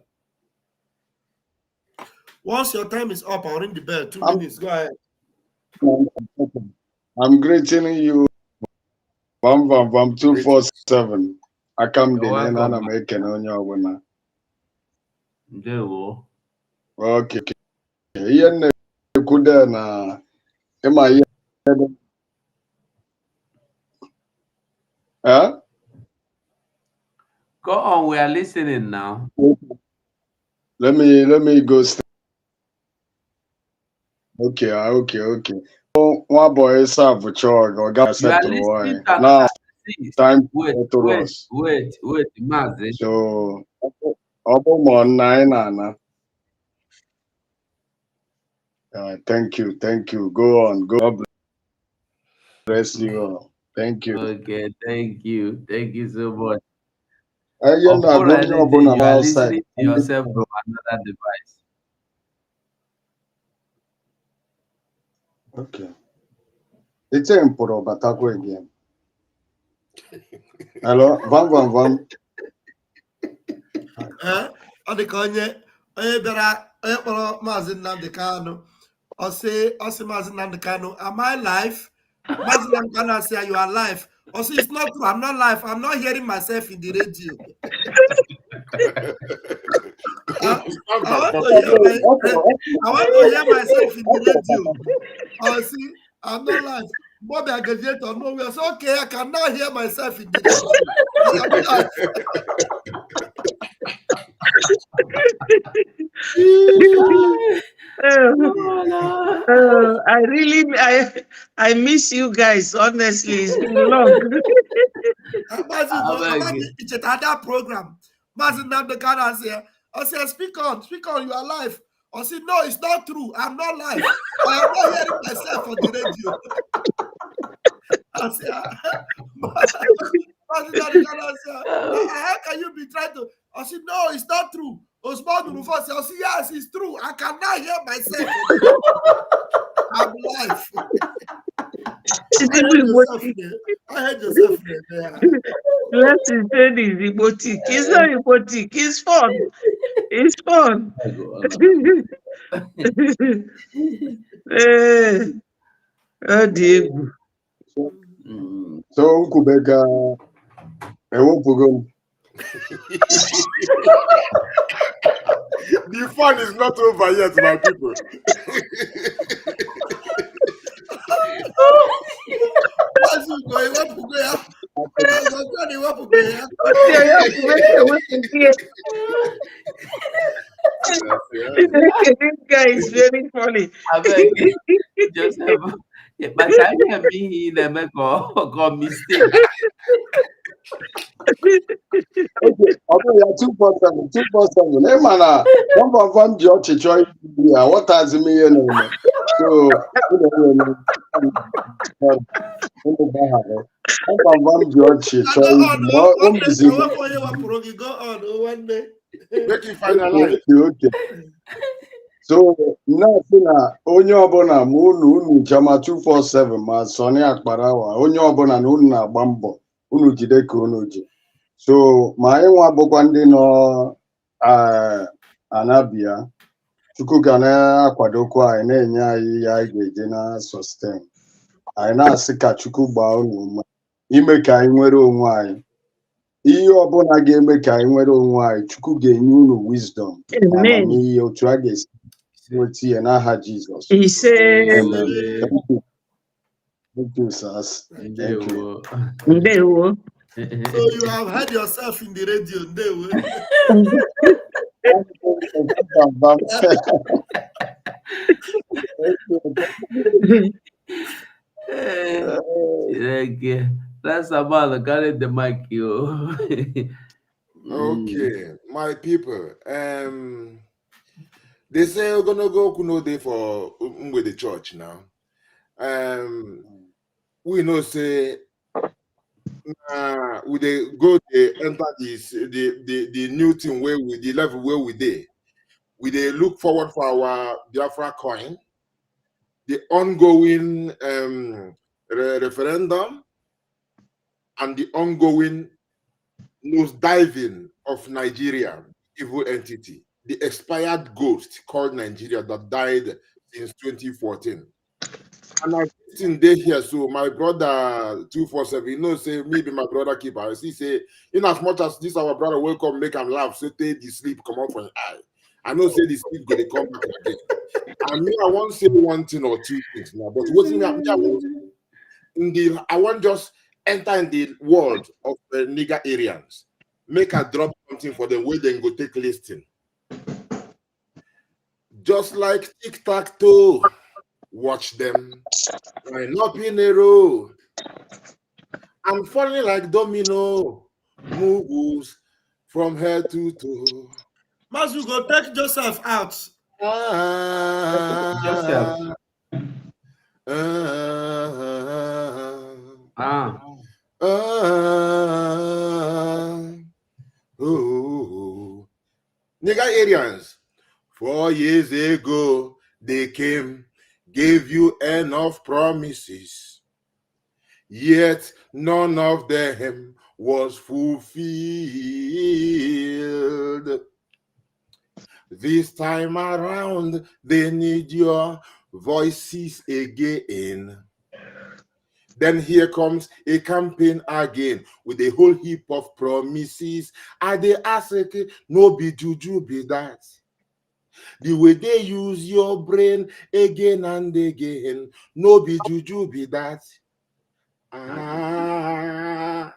Once your time is up, I'll ring the bell. 2 minutes. Go ahead. I'm greeting you. 247. I come You're in and welcome. I'm making on your winner. Ndewo. Okay. Ian Kuda na Emma. Huh? Go on. We are listening now. Let me go. Okay. One boy is a chog or got You are set to listening why. to Now see, time wait, to us. Mazi. So Obama 9 Anna. Thank you. Go on. God bless you all. Thank you. Okay, thank you so much. You know, Before anything, you are outside. listening to yourself from another device. Okay. It's important, but I'll go again. Hello, Vam. Ọ dị ka onye bịara onye kpọrọ Maazị Nnamdi Kanu. Ọ sị Maazị Nnamdi Kanu, am I live? Maazị Nnamdi Kanu say you are live. Ọ sị it's not true. I'm not live. I'm not hearing myself in the radio. I want to hear myself in the radio. I see, I'm not live. Bobby Agitator, no, we say, okay, I can now hear myself in the radio. I'm live. I miss you guys. Honestly, it's been long. It's another program. Mazin Nnamdi Kanu say, I say, speak on, you are live. I say, no, it's not true. I'm not live. I am not hearing myself on the radio. I say, Mazin Nnamdi Kanu say, how can you be trying to? I said, no, it's not true. Osman Rufus said, I said, yes, it's true. I cannot hear myself. I'm live. I heard yourself there. Let's say it's robotic. It's not robotic. It's fun. It's fun. Oh dear. So Kubeka, I won't go. The fun is not over yet, my people. This guy is very funny. I beg Joseph. But I hear me in a mistake. Okay, 247. Hey, man, one George Choi. What has me? So, one George Choi. Go on, one day. Make it finalize. Okay. So now, onye ọbụla ma unu chama 247 ma Sọnị Akparawa onye ọbụla na unu na-agba mbọ unu jide ka unu ji. So ma anyị nwa bụkwa ndị nọ Anabia, Chukwu ga na-akwadokwa anyị na-enye anyị ya anyị ga-eje na sustain. Anyị na-asị ka Chukwu gbaa unu ume ime ka anyị nwere onwe anyị. Ihe ọbụla ga-eme ka anyị nwere onwe anyị, Chukwu ga-enye unu wisdom. Amamihe otu a ga-esi nweta ihe n'aha Jizọs. He said, Amen. Thank you, sirs. Thank you. So you have heard yourself in the radio. That's about the carry the mic, yo. Okay, my people. They say we're gonna go Kuno Day for with the church now. We know say we they go they enter this the new thing where we the level where we they look forward for our Biafra coin, the ongoing referendum, and the ongoing nose diving of Nigeria, evil entity, the expired ghost called Nigeria that died since 2014. And I sitting there here, so my brother 247, you know, say me be my brother keeper. I see say, in as much as this our brother welcome, make him laugh, so take the sleep come out from your eye. I know say the sleep gonna come back again. And me, I won't say one thing or two things now, but what's me, I want just enter in the world of the nigger Aryans, make a drop something for them where they go take listing. Just like tic-tac-toe, watch them line up in a row. I'm falling like domino, moves from head to toe. Mas, we go take Joseph out. Joseph. Nigger Aryans, 4 years ago, they came, gave you enough promises, yet none of them was fulfilled. This time around, they need your voices again. Then here comes a campaign again with a whole heap of promises. And they ask, no be juju be that. The way they use your brain again and again, no be juju be that. I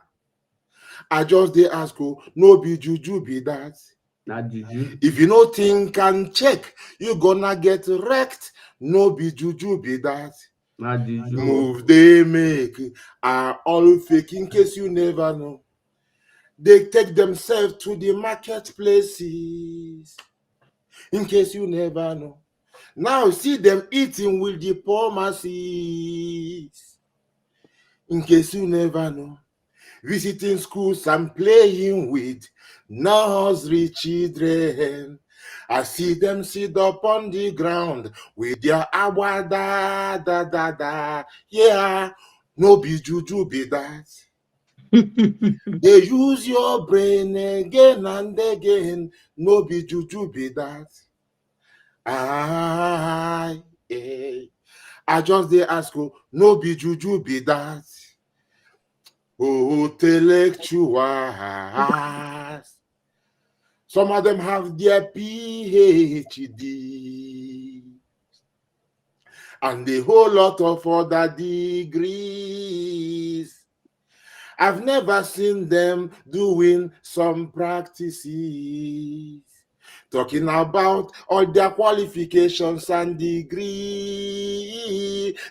just they ask, no be juju be that. Not juju. If you no think and check, you gonna get wrecked. No be juju be that. Not juju. Move they make are all fake in case you never know. They take themselves to the marketplaces in case you never know. Now see them eating with the poor masses in case you never know. Visiting schools and playing with nursery children. I see them sit up on the ground with their awada da da da. Yeah, no be juju be that. They use your brain again and again. No be juju be that. I just they ask you, no be juju be that. Intellectuals. Some of them have their PhD and a whole lot of other degrees. I've never seen them doing some practices, talking about all their qualifications and degree.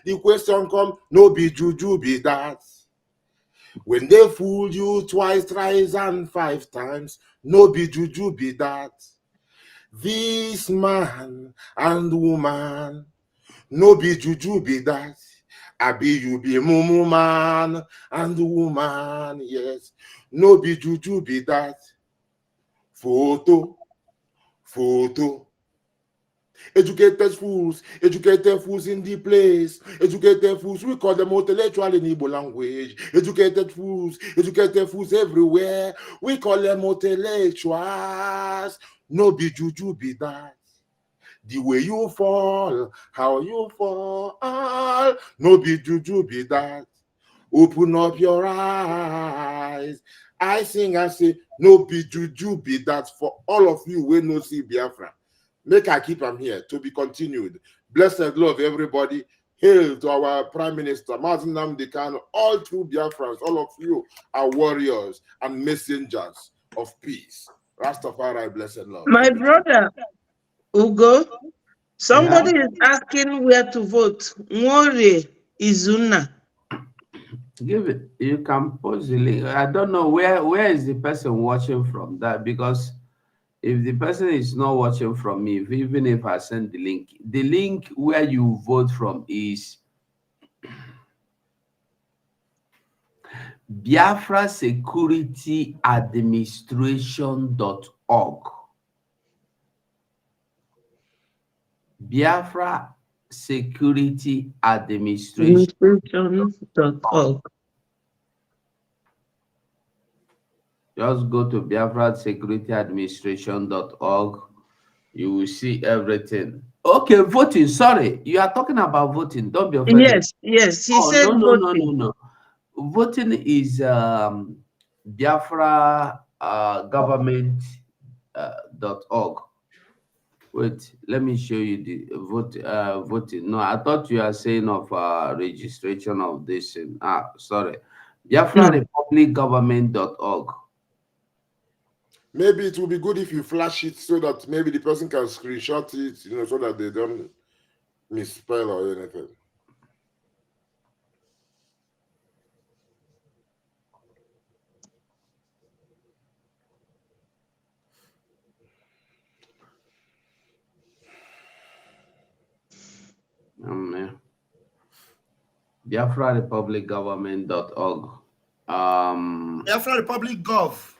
The question come, no be juju be that. When they fool you twice, thrice, and 5 times, no be juju be that. This man and woman, no be juju be that. Abi you be mumu man and woman, yes. No be juju be that. Photo. Educated fools in the place. Educated fools, we call them intellectual in Igbo language. Educated fools everywhere. We call them intellectuals. No be juju be that. The way you fall, how you fall, no be juju be that. Open up your eyes. I sing and say, no be juju be that for all of you who no see Biafra. Make I keep them here to be continued. Blessed love, everybody. Hail to our Prime Minister, Mazen Nnamdi Kanu, all true Biafrans. All of you are warriors and messengers of peace. Rastafari, blessed love. My brother, Ugo, somebody is asking where to vote. Nwore Izuna. Give it. You can post the link. I don't know where is the person watching from that, because if the person is not watching from me, even if I send the link where you vote from is Biafra Security Administration.org. Biafra Security Administration. Administration.org. Just go to Biafra Security Administration.org. You will see everything. Okay, voting. Sorry, you are talking about voting. Don't be offended. Yes. He Oh, said no. voting. Voting is Biafra government.org. Wait, let me show you the voting. No, I thought you are saying of registration of this. Sorry. Biafra Republic Government.org. Maybe it will be good if you flash it so that maybe the person can screenshot it, so that they don't misspell or anything. Biafra Republic Government.org. Biafra Republic Gov.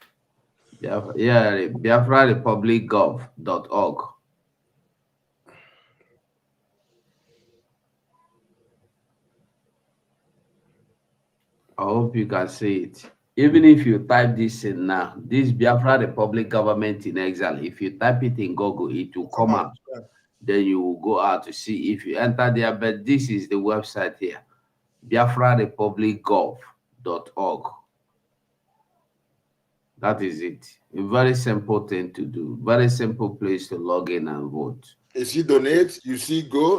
Biafra Republic Gov.org. I hope you can see it. Even if you type this in now, this Biafra Republic Government in Exile, if you type it in Google, it will come out. Yeah. Then you will go out to see if you enter there. But this is the website here, Biafra Republic Gov.org. That is it. A very simple thing to do. Very simple place to log in and vote. You see donate, you see go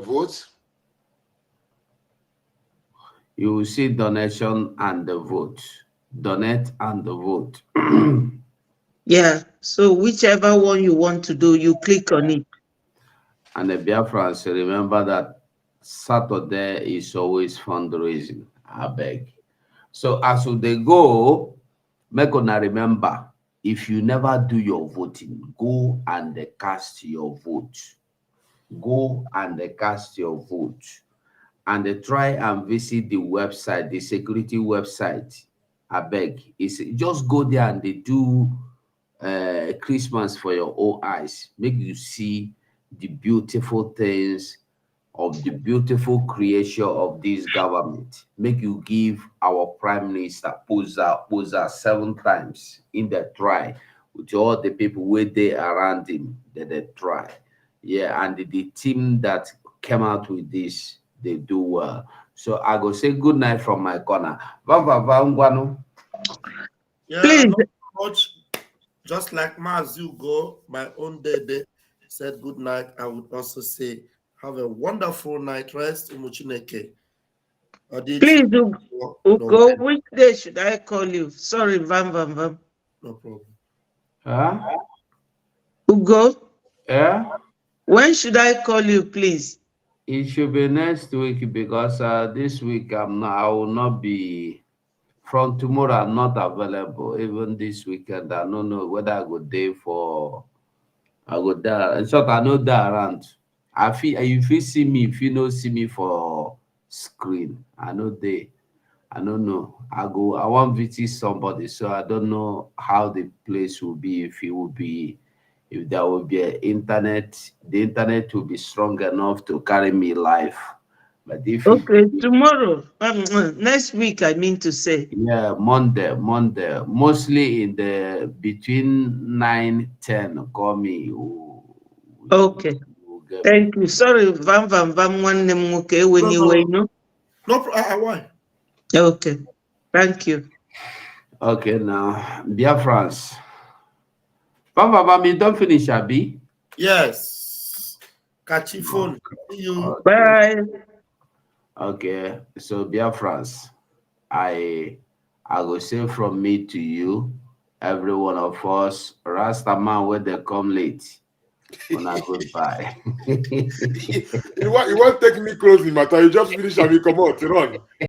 vote. You will see donation and the vote. Donate and the vote. Yeah. So whichever one you want to do, you click on it. And the Biafrans, remember that Saturday is always fundraising. I beg. So as they go, make una remember, if you never do your voting, go and cast your vote. Go and cast your vote. And try and visit the website, the security website. I beg. Just go there and they do Christmas for your own eyes. Make you see the beautiful things of the beautiful creation of this government. Make you give our Prime Minister Posa 7 times in the try with all the people where they around him that they try. Yeah, and the team that came out with this, they do well. So I go say good night from my corner. Yeah, Please. not much. Just like Mazu go, my own day said good night. I would also say have a wonderful night rest. Umuchineke. Please, Ugo, which day should I call you? Sorry, Vam. No problem. Huh? Ugo? Yeah? When should I call you, please? It should be next week because this week I will not be. From tomorrow, I'm not available. Even this weekend, I don't know whether I go there for. I go there. In short, I know that around. I feel if you see me, if you don't see me for screen, I know they. I don't know. I want to visit somebody, so I don't know how the place will be. If it will be, if there will be an internet, the internet will be strong enough to carry me live. But if tomorrow, next week, I mean to say. Yeah, Monday, mostly in the between 9-10. Call me. Okay. Thank you. Sorry, Vam one when you wait, no? No, why? Okay. Thank you. Okay, now, dear friends. Vam, don't finish, Abi? Yes. Catch your phone. See you. Bye. Okay, so dear friends, I will say from me to you, every one of us, Rasta man when they come late. When I goodbye. You want to take me closely, Mata? You just finish and we come out, run.